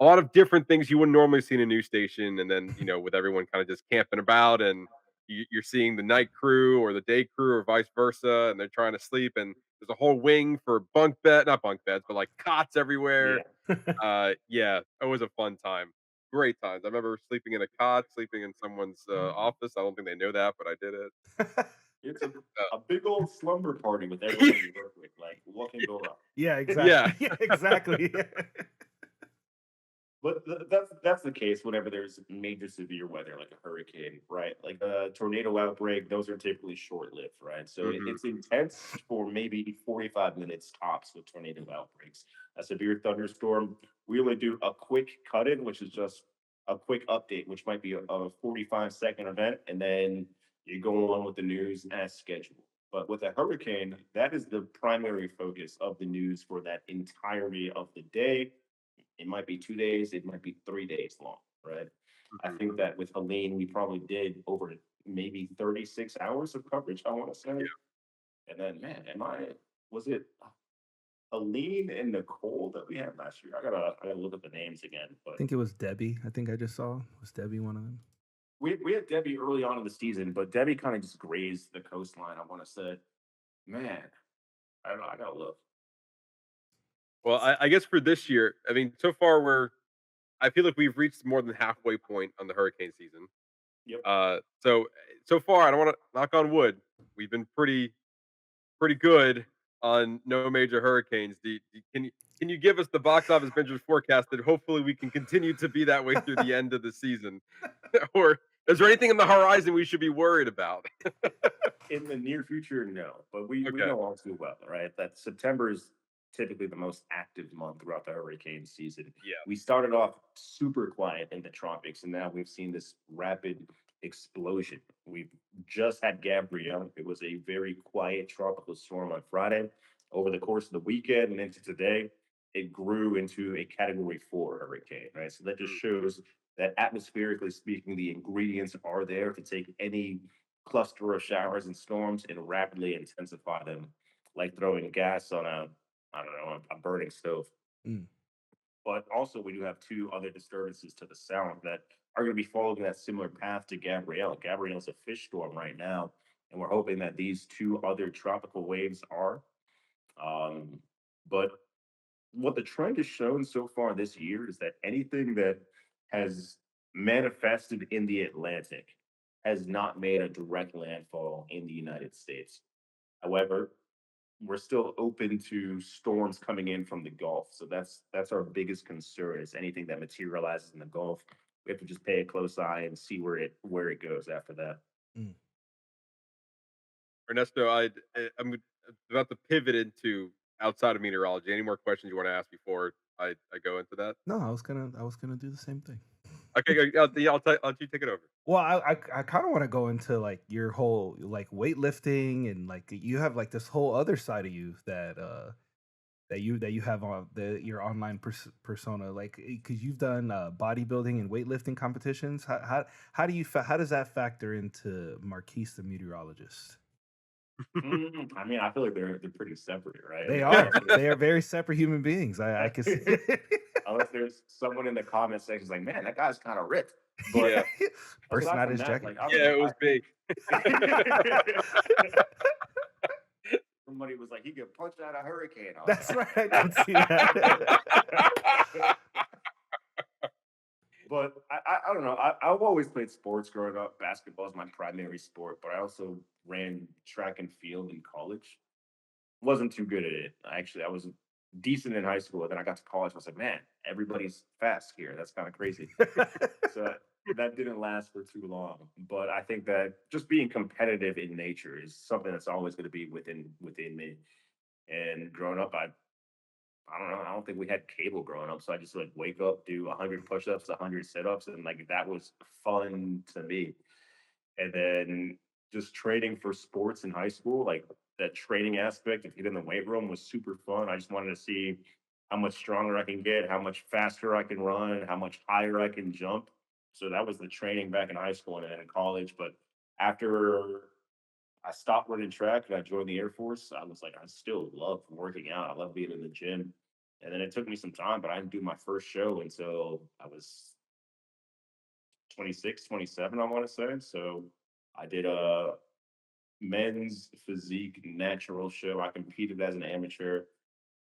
a lot of different things you wouldn't normally see in a news station, and then with everyone kind of just camping about, and you're seeing the night crew or the day crew or vice versa, and they're trying to sleep, and there's a whole wing for bunk bed not bunk beds but like cots everywhere.
Yeah.
Yeah, it was a fun time. Great times. I remember sleeping in a cot, sleeping in someone's, office. I don't think they know that, but I did it.
It's a
Uh,
big old slumber party with everyone you work with. Like, what can go wrong?
Yeah,
yeah.
exactly. Yeah, exactly.
But that's the case whenever there's major severe weather, like a hurricane, right? Like a tornado outbreak, those are typically short-lived, right? So
Mhm.
it's intense for maybe 45 minutes tops with tornado outbreaks. A severe thunderstorm, we only do a quick cut-in, which is just a quick update, which might be a 45-second event, and then you go on with the news as scheduled. But with a hurricane, that is the primary focus of the news for that entirety of the day. It might be 2 days, it might be 3 days long, right? I
Mhm.
think that with Helene, we probably did over maybe 36 hours of coverage, I want to say.
Yeah.
And then, man, was it Helene and Nicole that we had last year? I gotta look at the names again,
I
but
think it was Debbie. I think I just saw was Debbie one of them.
we had Debbie early on in the season, but Debbie kind of just grazed the coastline, I want to say. Man, I don't know, I gotta look.
Well, I guess for this year, I mean, so far I feel like we've reached more than halfway point on the hurricane season.
Yep.
So far, I don't want to knock on wood. We've been pretty good on no major hurricanes. Can you give us the box office Benjamin forecast that hopefully we can continue to be that way through the end of the season, or is there anything in the horizon we should be worried about?
In the near future, no, but we
Okay.
know all too well, right? That September is typically the most active month throughout the hurricane season.
Yeah.
We started off super quiet in the tropics, and now we've seen this rapid explosion. We've just had Gabrielle. It was a very quiet tropical storm on Friday. Over the course of the weekend and into today, it grew into a category 4 hurricane, right? So that just
Mm,
shows that atmospherically speaking, the ingredients are there to take any cluster of showers and storms and rapidly intensify them, like throwing gas on I don't know, a burning stove.
Mm.
But also, we do have two other disturbances to the south that are going to be following that similar path to Gabrielle. Gabrielle's a fish storm right now, and we're hoping that these two other tropical waves are. Um, but what the trend has shown so far this year is that anything that has manifested in the Atlantic has not made a direct landfall in the United States. However, we're still open to storms coming in from the Gulf. So that's our biggest concern is anything that materializes in the Gulf. We have to just pay a close eye and see where it goes after that.
Mm.
Ernesto, I'm about to pivot into outside of meteorology. Any more questions you want to ask before I go into that?
No, I was gonna do the same thing.
Okay, yeah, I'll let you take it over.
Well, I kind of want to go into like your whole like weightlifting and like you have like this whole other side of you that you have on your online persona like because you've done bodybuilding and weightlifting competitions. How does that factor into Marquise the meteorologist?
I mean, I feel like they're pretty separate, right? I
They
mean,
are. They are very separate human beings. I can see.
unless there's someone in the comment section like, man, that guy's kind of ripped. But
Yeah,
Bursting
aside
out
from
his
that,
jacket.
like, I don't
yeah,
know.
it was me.
Somebody was like, he could punch out a hurricane. I was
That's
like,
right. I can see that.
but I don't know. I've always played sports growing up. Basketball is my primary sport, but I also ran track and field in college. Wasn't too good at it. I was decent in high school. And then I got to college. I was like, man, everybody's fast here. That's kind of crazy. So that didn't last for too long. But I think that just being competitive in nature is something that's always going to be within me. And growing up, I don't know. I don't think we had cable growing up, so I just like wake up, do 100 push-ups, 100 sit-ups, and like that was fun to me. And then just training for sports in high school, like that training aspect of getting in the weight room was super fun. I just wanted to see how much stronger I can get, how much faster I can run, how much higher I can jump. So that was the training back in high school and then in college. But after I stopped running track and I joined the Air Force, I was like, I still love working out. I love being in the gym. And then it took me some time, but I didn't do my first show until I was 26, 27, I want to say. So I did a men's physique natural show. I competed as an amateur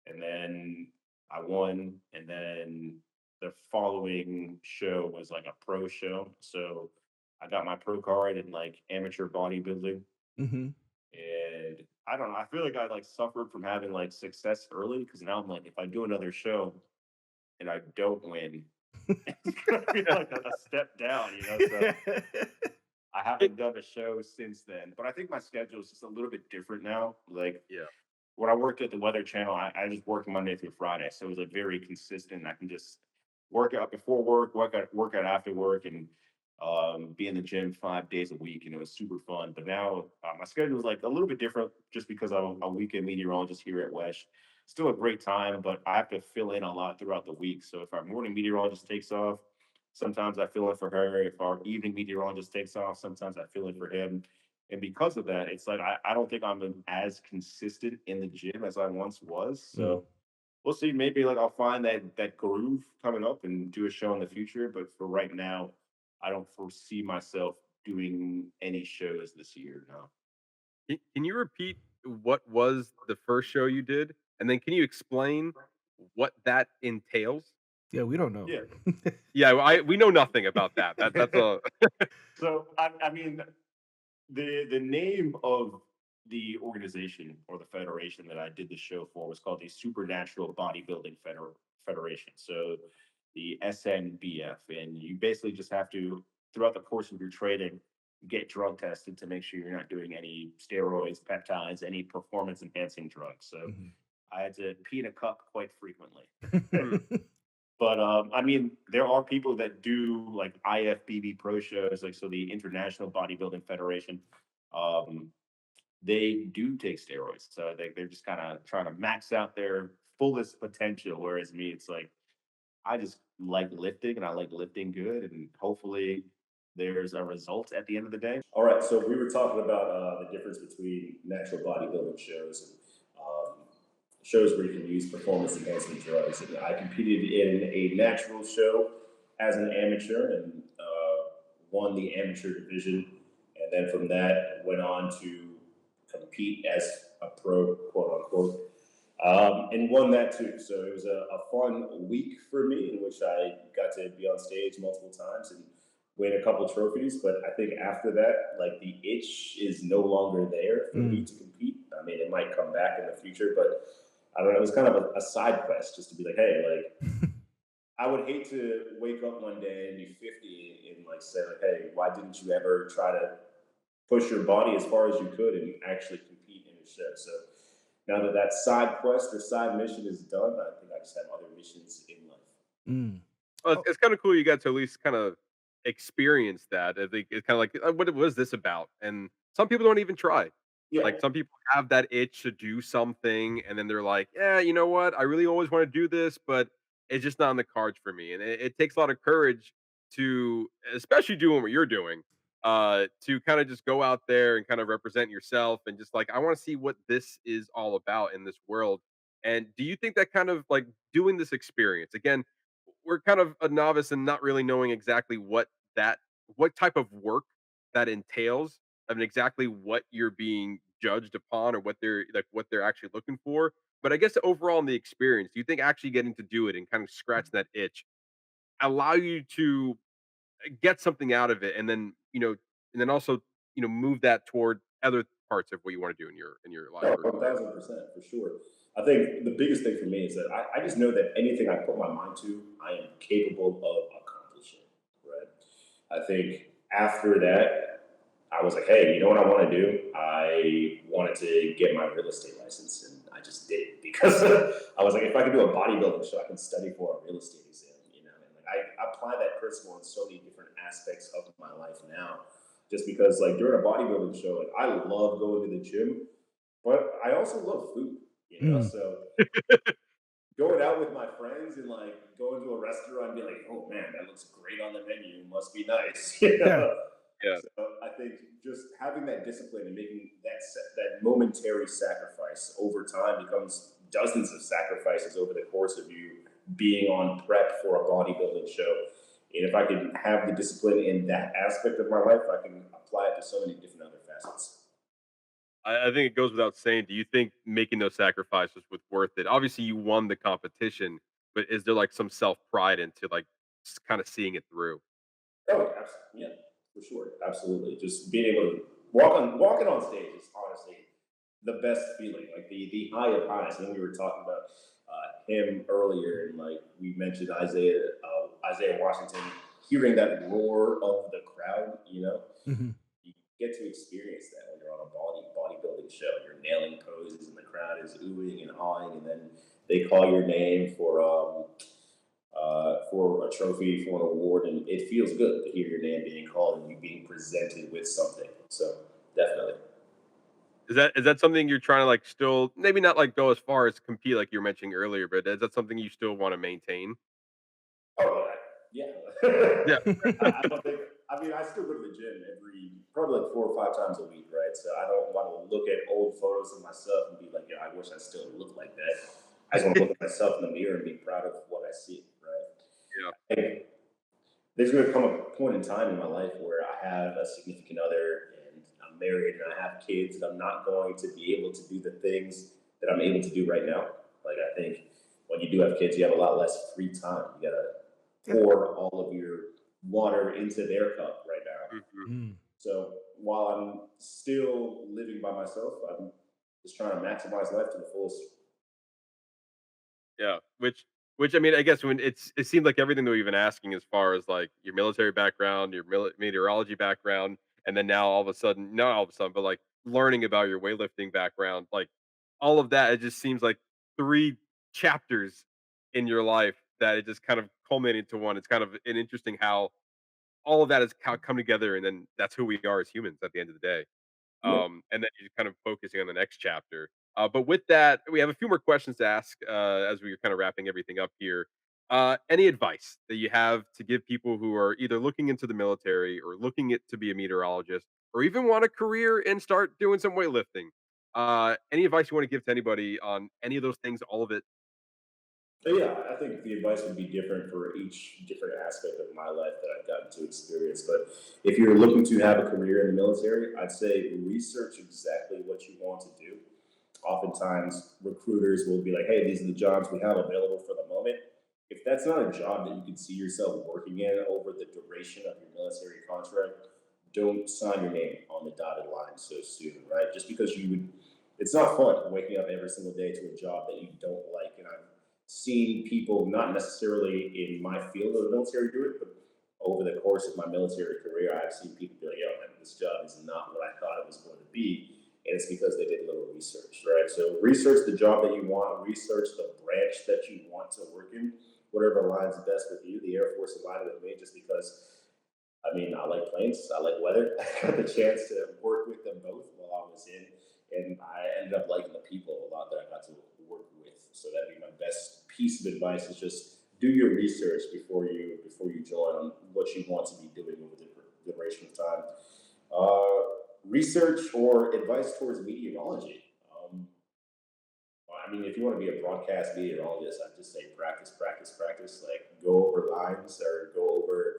and then I won. And then the following show was like a pro show. So I got my pro card in like amateur bodybuilding.
Hmm.
And I don't know. I feel like I like suffered from having like success early because now I'm like, if I do another show and I don't win, It's gonna be like a step down, you know. So I
It
haven't done a show since then, but I think my schedule is just a little bit different now. Like
yeah.
when I worked at the Weather Channel, I just worked Monday through Friday, so it was like very consistent. I can just work out before work, work out after work, and be in the gym 5 days a week. And it was super fun. But now my schedule is like a little bit different, just because I'm a weekend meteorologist here at Wesh. Still a great time, but I have to fill in a lot throughout the week. So if our morning meteorologist takes off, sometimes I fill in for her. If our evening meteorologist takes off, sometimes I fill in for him. And because of that, it's like I don't think I'm as consistent in the gym as I once was.
Mm.
So we'll see. Maybe like I'll find that groove coming up and do a show in the future. But for right now, I don't foresee myself doing any shows this year. No.
Can you repeat what was the first show you did? And then can you explain what that entails?
Yeah, we don't know.
Yeah.
Yeah, we know nothing about that. That's a
So I mean, the name of the organization or the federation that I did the show for was called the Supernatural Bodybuilding Federation. So the SNBF, and you basically just have to, throughout the course of your training, get drug tested to make sure you're not doing any steroids, peptides, any performance enhancing drugs. So
Mhm.
I had to pee in a cup quite frequently.
hmm,
But I mean, there are people that do like IFBB pro shows, like so the International Bodybuilding Federation. Um, they do take steroids, so they're just kind of trying to max out their fullest potential. Whereas me, it's like I just like lifting, and I like lifting good, and hopefully there's a result at the end of the day. All right, so we were talking about the difference between natural bodybuilding shows and shows where you can use performance enhancement drugs. And I competed in a natural show as an amateur and won the amateur division. And then from that, went on to compete as a pro, quote unquote, and won that too. So it was a fun week for me in which I got to be on stage multiple times and win a couple trophies. But I think after that, like the itch is no longer there for me
Mm.
to compete. I mean, it might come back in the future, but I don't know. It was kind of a side quest just to be like, hey, like I would hate to wake up one day and be 50 and like say like, hey, why didn't you ever try to push your body as far as you could and actually compete in a show? So now that that side quest or side mission is done, I think I just have other missions in life.
Mm.
well,
Oh,
it's kind of cool you got to at least kind of experience that. I think it's kind of like, what was this about? And some people don't even try.
Yeah.
Like some people have that itch to do something, and then they're like, "Yeah, you know what? I really always want to do this, but it's just not on the cards for me." And it takes a lot of courage to, especially doing what you're doing, to kind of just go out there and kind of represent yourself, and just like, I want to see what this is all about in this world. And do you think that kind of like doing this experience again? We're kind of a novice and not really knowing exactly that what type of work that entails and exactly what you're being judged upon or what they're actually looking for. But I guess overall in the experience, do you think actually getting to do it and kind of scratching that itch allow you to get something out of it, and then and then also move that toward other parts of what you want to do in your life
No,
or career?
1000% for sure. I think the biggest thing for me is that I just know that anything I put my mind to, I am capable of accomplishing. Right. I think after that, I was like, hey, you know what I want to do? I wanted to get my real estate license, and I just did it because I was like, if I can do a bodybuilding show, I can study for a real estate exam, you know. And like I apply that principle in so many different aspects of my life now, just because like during a bodybuilding show, like I love going to the gym, but I also love food, you know.
mm.
So going out with my friends and like going to a restaurant and be like, oh man, that looks great on the menu, must be nice, you
Yeah.
know.
Yeah.
So I think just having that discipline and making that momentary sacrifice over time becomes dozens of sacrifices over the course of you being on prep for a bodybuilding show. And if I can have the discipline in that aspect of my life, I can apply it to so many different other facets.
I think it goes without saying. Do you think making those sacrifices was worth it? Obviously, you won the competition, but is there like some self pride into like kind of seeing it through?
Oh, absolutely. Yeah, for sure. Absolutely. Just being able to walking on stage is honestly the best feeling, like the high of highs. And we were talking about him earlier, and like we mentioned Isaiah Washington, hearing that roar of the crowd,
Mhm.
you get to experience that when you're on a bodybuilding show. You're nailing poses, and the crowd is oohing and hawing, and then they call your name for a trophy, for an award, and it feels good to hear your name being called and you being presented with something. So definitely.
Is that something you're trying to, like, still maybe not, like, go as far as compete like you were mentioning earlier, but is that something you still wanna maintain?
Oh yeah.
Yeah.
I don't think. I mean, I still go to the gym probably like 4 or 5 times a week, right? So I don't want to look at old photos of myself and be like, yeah, I wish I still looked like that. I just want to look at myself in the mirror and be proud of what I see,
Yeah.
right? And there's going to come a point in time in my life where I have a significant other and I'm married and I have kids, and I'm not going to be able to do the things that I'm able to do right now. Like, I think when you do have kids, you have a lot less free time. You got to
Yeah.
pour all of your water into their cup right now.
Mhm.
Mm.
So while I'm still living by myself, I'm just trying to maximize life to the fullest.
Yeah, which I mean, I guess it seemed like everything that we've been asking as far as, like, your military background, your meteorology background, and then now all of a sudden not all of a sudden, but, like, learning about your weightlifting background, like, all of that, it just seems like 3 chapters in your life that it just kind of culminated to one. It's kind of an interesting how all of that has come together, and then that's who we are as humans at the end of the day.
Yeah.
And then you're kind of focusing on the next chapter. But with that, we have a few more questions to ask as we're kind of wrapping everything up here. Any advice that you have to give people who are either looking into the military or looking to be a meteorologist, or even want a career and start doing some weightlifting? Any advice you want to give to anybody on any of those things, all of it?
So yeah, I think the advice would be different for each different aspect of my life that I've gotten to experience. But if you're looking to have a career in the military, I'd say research exactly what you want to do. Oftentimes, recruiters will be like, "Hey, these are the jobs we have available for the moment." If that's not a job that you can see yourself working in over the duration of your military contract, don't sign your name on the dotted line so soon, right? Just because it's not fun waking up every single day to a job that you don't like. And I've seen people, not necessarily in my field of the military, do it, but over the course of my military career, I've seen people be like, "Yo, man, this job is not what I thought it was going to be." And it's because they did a little research, right? So research the job that you want, research the branch that you want to work in, whatever aligns best with you. The Air Force aligned with me just because, I mean, I like planes, I like weather. I got the chance to work with them both while I was in, and I ended up liking the people a lot that I got to work with. So that'd be my best piece of advice: is just do your research before you join on what you want to be doing over the duration of time. Research or advice towards meteorology. I mean, if you want to be a broadcast meteorologist, I'd just say practice, practice, practice. Like, go over lines or go over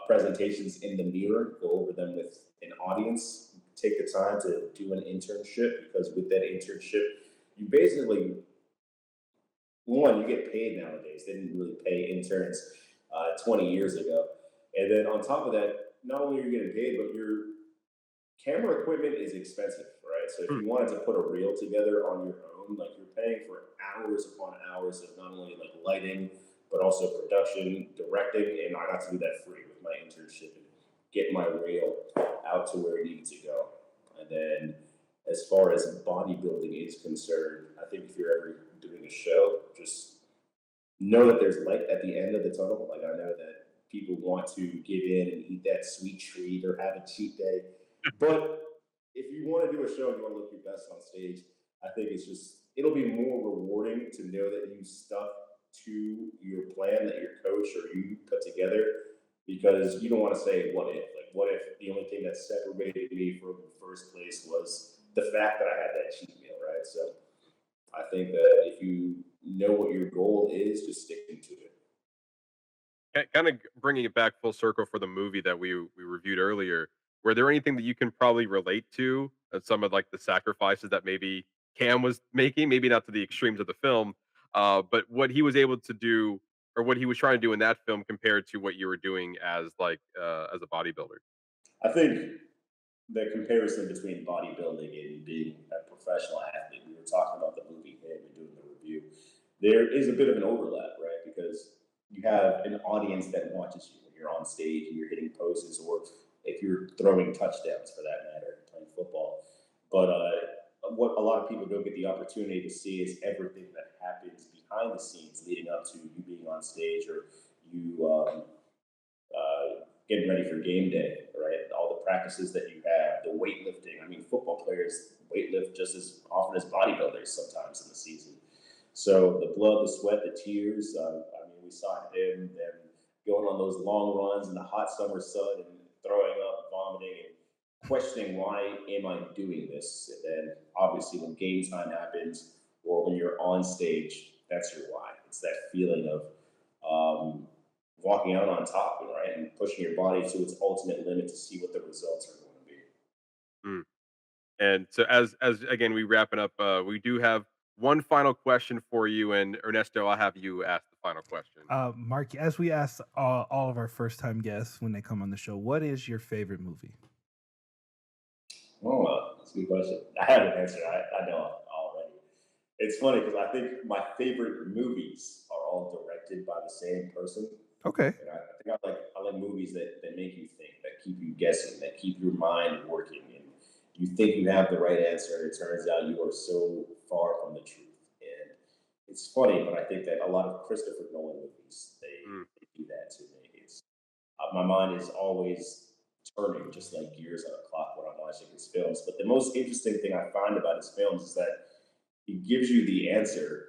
presentations in the mirror, go over them with an audience. Take the time to do an internship, because with that internship, you basically, one, you get paid nowadays. They didn't really pay interns 20 years ago. And then on top of that, not only are you getting paid, but your camera equipment is expensive, right? So if
Hmm.
you wanted to put a reel together on your own, like, you're paying for hours upon hours of not only like lighting, but also production, directing, and I got to do that free with my internship and get my reel out to where it needed to go. And then as far as bodybuilding is concerned, I think if you're ever doing a show, just know that there's light at the end of the tunnel. Like, I know that people want to give in and eat that sweet treat or have a cheat day, but if you want to do a show and you want to look your best on stage, I think it'll be more rewarding to know that you stuck to your plan that your coach or you put together, because you don't want to say what if. Like, what if the only thing that separated me from the first place was the fact that I had that cheat meal, right? So I think that if you know what your goal is, just sticking to it.
Kind of bringing it back full circle for the movie that we reviewed earlier. Were there anything that you can probably relate to some of, like, the sacrifices that maybe Cam was making? Maybe not to the extremes of the film, but what he was able to do or what he was trying to do in that film compared to what you were doing as, like, as a bodybuilder.
I think the comparison between bodybuilding and being a professional athlete, we were talking about the movie and we're doing the review. there is a bit of an overlap, right? Because you have an audience that watches you when you're on stage and you're hitting poses, or if you're throwing touchdowns for that matter, playing football. But what a lot of people don't get the opportunity to see is everything that happens behind the scenes leading up to you being on stage, or you getting ready for game day, right? All the practices that you have, the weightlifting. I mean, football players weightlift just as often as bodybuilders sometimes in the season. So the blood, the sweat, the tears. I mean, we saw him then going on those long runs in the hot summer sun and throwing up, vomiting, and questioning why am I doing this? And then obviously when game time happens or when you're on stage, that's your why. It's that feeling of um, walking out on top, right, and pushing your body to its ultimate limit to see what the results are going to be.
Mm. And so as again we wrap it up, we do have one final question for you, and Ernesto, I'll have you ask the final question.
Mark, as we ask all of our first time guests when they come on the show, what is your favorite movie?
Oh, that's a good question. I have an answer. I know already. It's funny because I think my favorite movies are all directed by the same person.
Okay.
And I think I like movies that make you think, that keep you guessing, that keep your mind working, and you think you have the right answer, and it turns out you are so far from the truth. And it's funny, but I think that a lot of Christopher Nolan movies
Mm.
they do that to me. It's my mind is always turning, just like gears on a clock when I'm watching his films. But the most interesting thing I find about his films is that he gives you the answer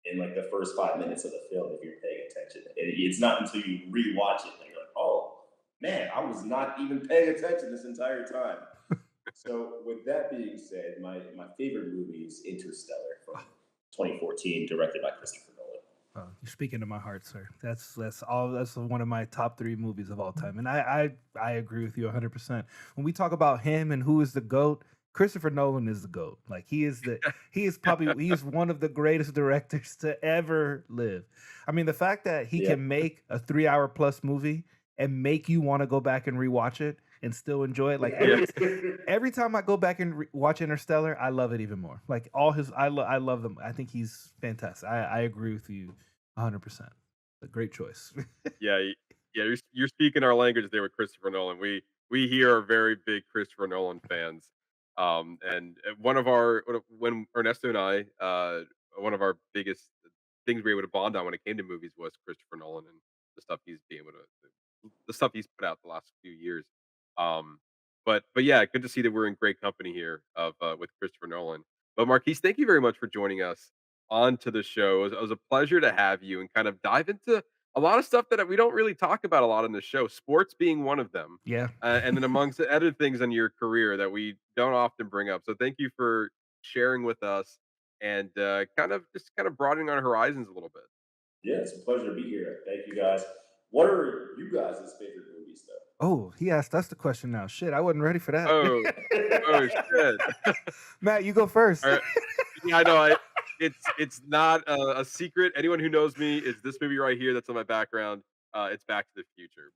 in like the first 5 minutes of the film if you're paying attention. It's not until you rewatch it that you're like, oh man, I was not even paying attention this entire time. So with that being said, my favorite movie is Interstellar from 2014, directed by Christopher Nolan.
You're speaking to my heart, sir. That's one of my top three movies of all time, and I agree with you 100%. When we talk about him and who is the goat, Christopher Nolan is the goat. Like he is one of the greatest directors to ever live. I mean, the fact that he
Yeah.
can make a 3 hour plus movie and make you want to go back and rewatch it and still enjoy it. Like every time I go back and watch Interstellar, I love it even more. Like I love them. I think he's fantastic. I agree with you 100%. A great choice.
Yeah, yeah, you're speaking our language there with Christopher Nolan. We here are very big Christopher Nolan fans. And when Ernesto and I, one of our biggest things we were able to bond on when it came to movies was Christopher Nolan and the stuff he's been able to, the stuff he's put out the last few years. Um, but yeah, good to see that we're in great company here of with Christopher Nolan. But Marquise, thank you very much for joining us onto the show. It was a pleasure to have you and kind of dive into a lot of stuff that we don't really talk about a lot on the show, sports being one of them.
Yeah.
And then amongst the other things in your career that we don't often bring up. So thank you for sharing with us and kind of broadening our horizons a little bit.
Yeah, it's a pleasure to be here. Thank you guys. What are you guys' favorite movies
Oh, he asked us the question now. Shit, I wasn't ready for that.
Oh, oh shit.
Matt, you go first.
All right. Yeah, I know. It's not a secret. Anyone who knows me is this movie right here that's on my background. It's Back to the Future.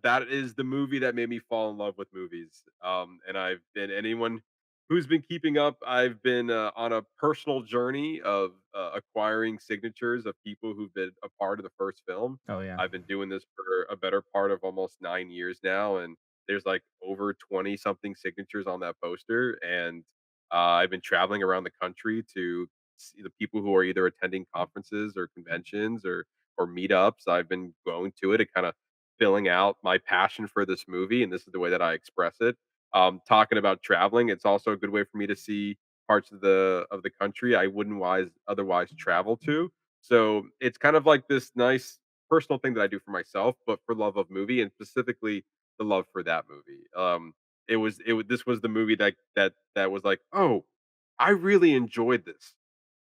That is the movie that made me fall in love with movies. And I've been anyone who's been keeping up. I've been on a personal journey of acquiring signatures of people who've been a part of the first film.
Oh yeah.
I've been doing this for a better part of almost 9 years now, and there's like over 20 something signatures on that poster. And I've been traveling around the country to see the people who are either attending conferences or conventions or meetups. I've been going to it and kind of filling out my passion for this movie, and this is the way that I express it. Talking about traveling, it's also a good way for me to see parts of the country I wouldn't wise otherwise travel to. So it's kind of like this nice personal thing that I do for myself, but for love of movie and specifically the love for that movie. This was the movie that was like, oh, I really enjoyed this.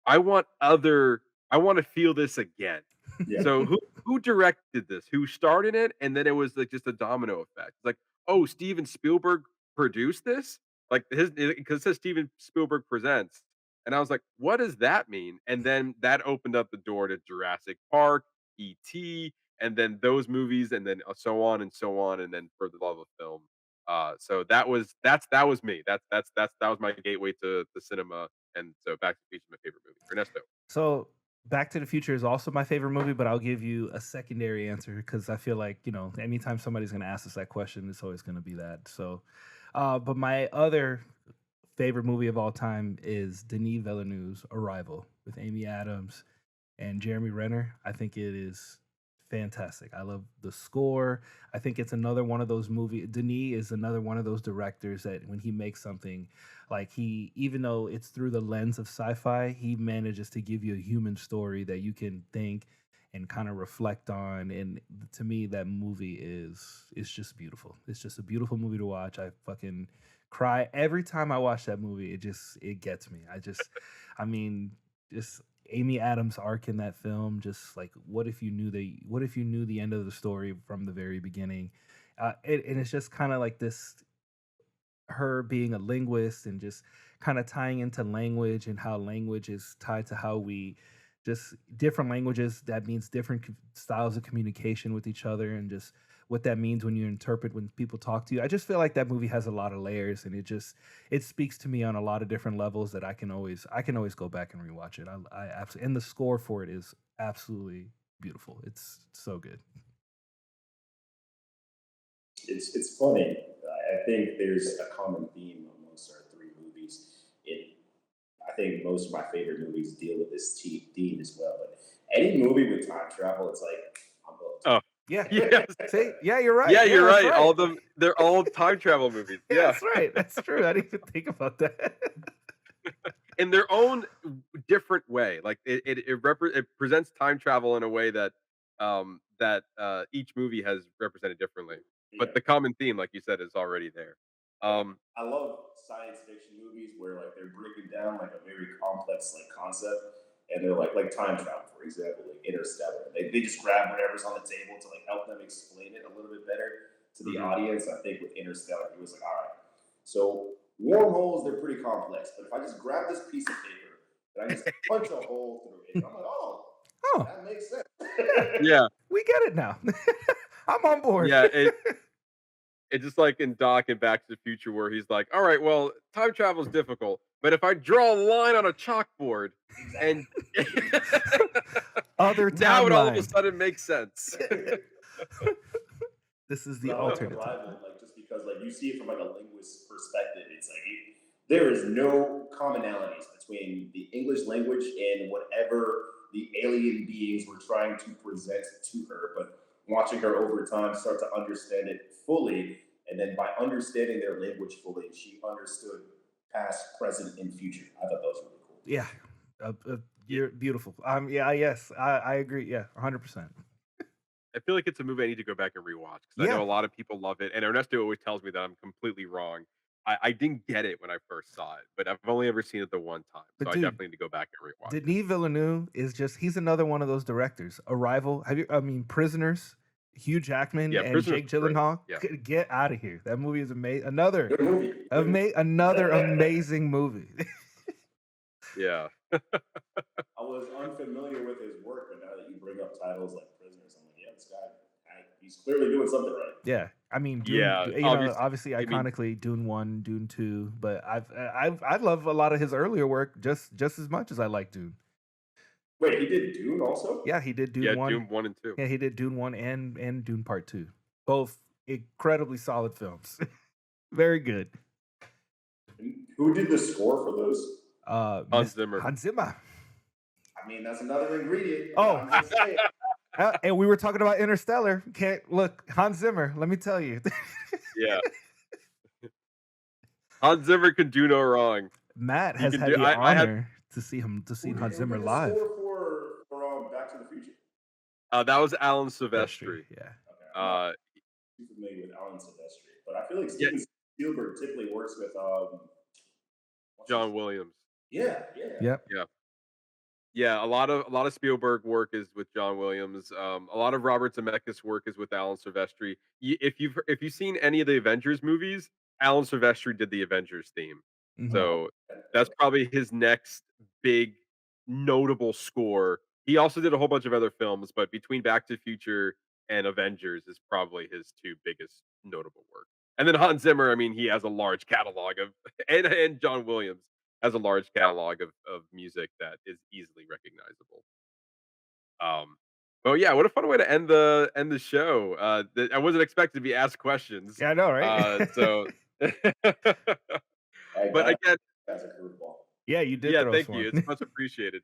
I want other. I want to feel this again.
though? Yeah.
So who directed this? Who started it? And then it was like just a domino effect. It's like, oh, Steven Spielberg produced this? Like his because it says Steven Spielberg presents. And I was like, what does that mean? And then that opened up the door to Jurassic Park, E.T., and then those movies, and then so on and so on, and then for the love of film. So that was me. That was my gateway to the cinema, and so Back to the Future is my favorite movie. Ernesto.
So Back to the Future is also my favorite movie, but I'll give you a secondary answer because I feel like, anytime somebody's going to ask us that question, it's always going to be that. So, but my other favorite movie of all time is Denis Villeneuve's Arrival with Amy Adams and Jeremy Renner. I think it is fantastic. I love the score. I think it's another one of those movies. Denis is another one of those directors that when he makes something, like even though it's through the lens of sci-fi, he manages to give you a human story that you can think and kind of reflect on. And to me, that movie is just beautiful. It's just a beautiful movie to watch. I fucking cry every time I watch that movie. It gets me. I mean, just Amy Adams' arc in that film, just like what if you knew the end of the story from the very beginning, and it's just kind of like this her being a linguist and just kind of tying into language and how language is tied to how we just different languages that means different styles of communication with each other and just what that means when you interpret when people talk to you. I just feel like that movie has a lot of layers and it speaks to me on a lot of different levels that I can always go back and rewatch it. I absolutely, and the score for it is absolutely beautiful. It's so good.
It's funny. I think there's a common theme amongst our three movies. It I think most of my favorite movies deal with this theme as well. But any movie with time travel, it's like I'm
Oh,
Yeah.
yes.
See, yeah, you're right.
Yeah,
Yeah,
you're
that's
right. All
right.
of them, they're all time travel movies.
Yeah,
Yeah.
that's right. That's true. I didn't even think about that.
In their own different way. Like it presents time travel in a way that each movie has represented differently.
yeah.
But the common theme, like you said, is already there.
Like
Um,
I love science fiction movies where like they're breaking down like a very complex like concept and they're like time travel, for example, like Interstellar. They just grab whatever's on the table to like help them explain it a little bit better to the
mhm.
audience. I think with Interstellar, he was like, all right, so wormholes, they're pretty complex, but if I just grab this piece of paper and I just punch a hole through it, I'm like, oh,
Oh,
that makes sense.
yeah,
Yeah,
we get it now. I'm on board.
yeah. It's just like in Doc and Back to the Future, where he's like, "All right, well, time travel is difficult, but if I draw a line on a chalkboard,
Exactly.
and
Other
now it all of a
timeline.
sudden makes sense."
This is
But
the
I like
alternate
Arrival,
timeline.
like just because like you see it from like a linguist's perspective, it's like there is no commonalities between the English language and whatever the alien beings were trying to present to her. But watching her over time start to understand it fully, and then by understanding their language fully, she understood past, present, and future. I thought that was really cool.
Yeah.
Yeah,
You're beautiful. Yeah, yes. I agree. Yeah, 100%.
I feel like it's a movie I need to go back and rewatch because I know
Yeah.
a lot of people love it, and Ernesto always tells me that I'm completely wrong. I didn't get it when I first saw it, but I've only ever seen it the one time, so
But
I
dude,
definitely need to go back and rewatch it.
Denis Villeneuve is he's another one of those directors. Arrival. I mean, Prisoners, Hugh Jackman
Yeah,
and
Prisoners
Jake
was great.
Gyllenhaal.
Yeah,
Get out of here. That movie is amazing.
Good movie. Good movie.
Another amazing movie.
yeah.
I was unfamiliar with his work, but now that you bring up titles like Prisoners, I'm like, yeah, this guy, he's clearly doing something right.
Yeah, I mean, Dune.
Yeah,
Obviously,
I mean,
iconically, Dune 1, Dune 2. But I love a lot of his earlier work just as much as I like Dune.
Wait, he did Dune also?
Yeah, he did Dune
yeah,
1.
Doom 1 and 2.
Yeah, he did Dune 1 and Dune Part 2. Both incredibly solid films. Very good.
And who did the score for those?
Hans Zimmer.
Hans Zimmer.
I mean, that's another ingredient.
Oh.
I'm just saying.
And we were talking about Interstellar. Can't look, Hans Zimmer. Let me tell you,
Yeah. Hans Zimmer can do no wrong.
Matt
You
has
can
had
do.
the
I had.
honor to see
Who
Hans
did
Zimmer
the
live.
score for Back to the Future?
That was Alan
Silvestri,
Silvestri.
yeah.
Okay, I'm not
Uh,
too familiar with Alan Silvestri, but I feel like
yeah,
Steven Spielberg typically works with what's his
John
name?
Williams.
Yeah.
Yep.
Yeah. Yeah, a lot of Spielberg work is with John Williams. A lot of Robert Zemeckis work is with Alan Silvestri. If you've seen any of the Avengers movies, Alan Silvestri did the Avengers theme.
Mhm.
Oh,
So
okay.
that's probably his next big notable score. He also did a whole bunch of other films, but between Back to the Future and Avengers is probably his two biggest notable work. And then Hans Zimmer, I mean, he has a large catalog of and John Williams has a large catalog of music that is easily recognizable. Um, but yeah, what a fun way to end the show. I wasn't expected to be asked questions.
Yeah, I know, right?
So,
Hey,
but again,
that's a curveball.
Yeah, you did
yeah,
throw us
thank you.
one.
It's much appreciated.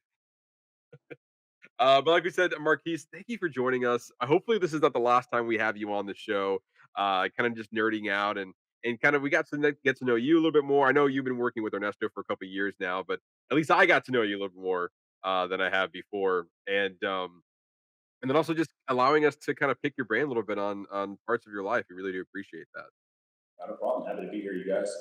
But like we said, Marquise, thank you for joining us. Hopefully, this is not the last time we have you on the show. Kind of just nerding out and kind of we got to get to know you a little bit more. I know you've been working with Ernesto for a couple of years now, but at least I got to know you a little bit more than I have before. And then also just allowing us to kind of pick your brain a little bit on parts of your life. We really do appreciate that.
Not a problem. Happy to be here, you guys.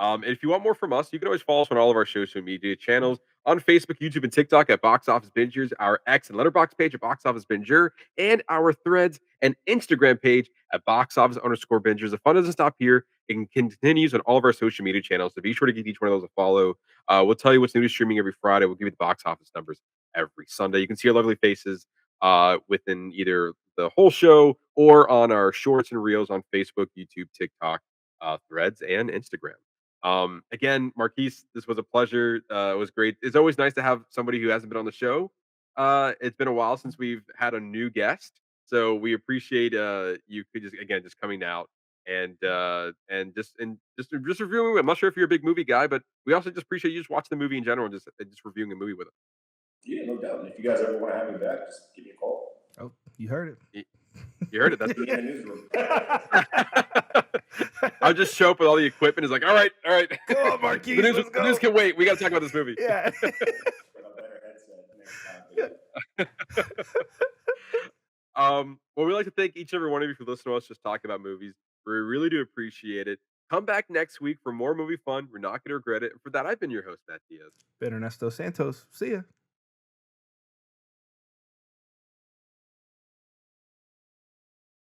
And if you want more from us, you can always follow us on all of our social media channels on Facebook, YouTube, and TikTok at Box Office Bingers, our X and Letterbox page at Box Office Binger, and our Threads and Instagram page at Box Office _ Bingers. The fun doesn't stop here. It continues on all of our social media channels. So be sure to give each one of those a follow. We'll tell you what's new to streaming every Friday. We'll give you the box office numbers every Sunday. You can see our lovely faces within either the whole show or on our shorts and reels on Facebook, YouTube, TikTok, Threads, and Instagram. Again, Marquise, this was a pleasure. It was great. It's always nice to have somebody who hasn't been on the show. It's been a while since we've had a new guest, so we appreciate you could just coming out and just reviewing. I'm not sure if you're a big movie guy, but we also just appreciate you just watching the movie in general and just reviewing a movie with us.
Yeah, no doubt. And if you guys ever want to have me back, just give me a call.
Oh, you heard it.
You heard it. That's
In the newsroom.
I'll just show up with all the equipment. It's like, all right.
Come on, Marquise,
The news,
let's
the news
go.
can wait. We got to talk about this movie.
Yeah.
With a better headset next time.
Well, we'd like to thank each and every one of you for listening to us just talk about movies. We really do appreciate it. Come back next week for more movie fun. We're not going to regret it. And for that, I've been your host, Matt Diaz.
Ben Ernesto Santos. See ya.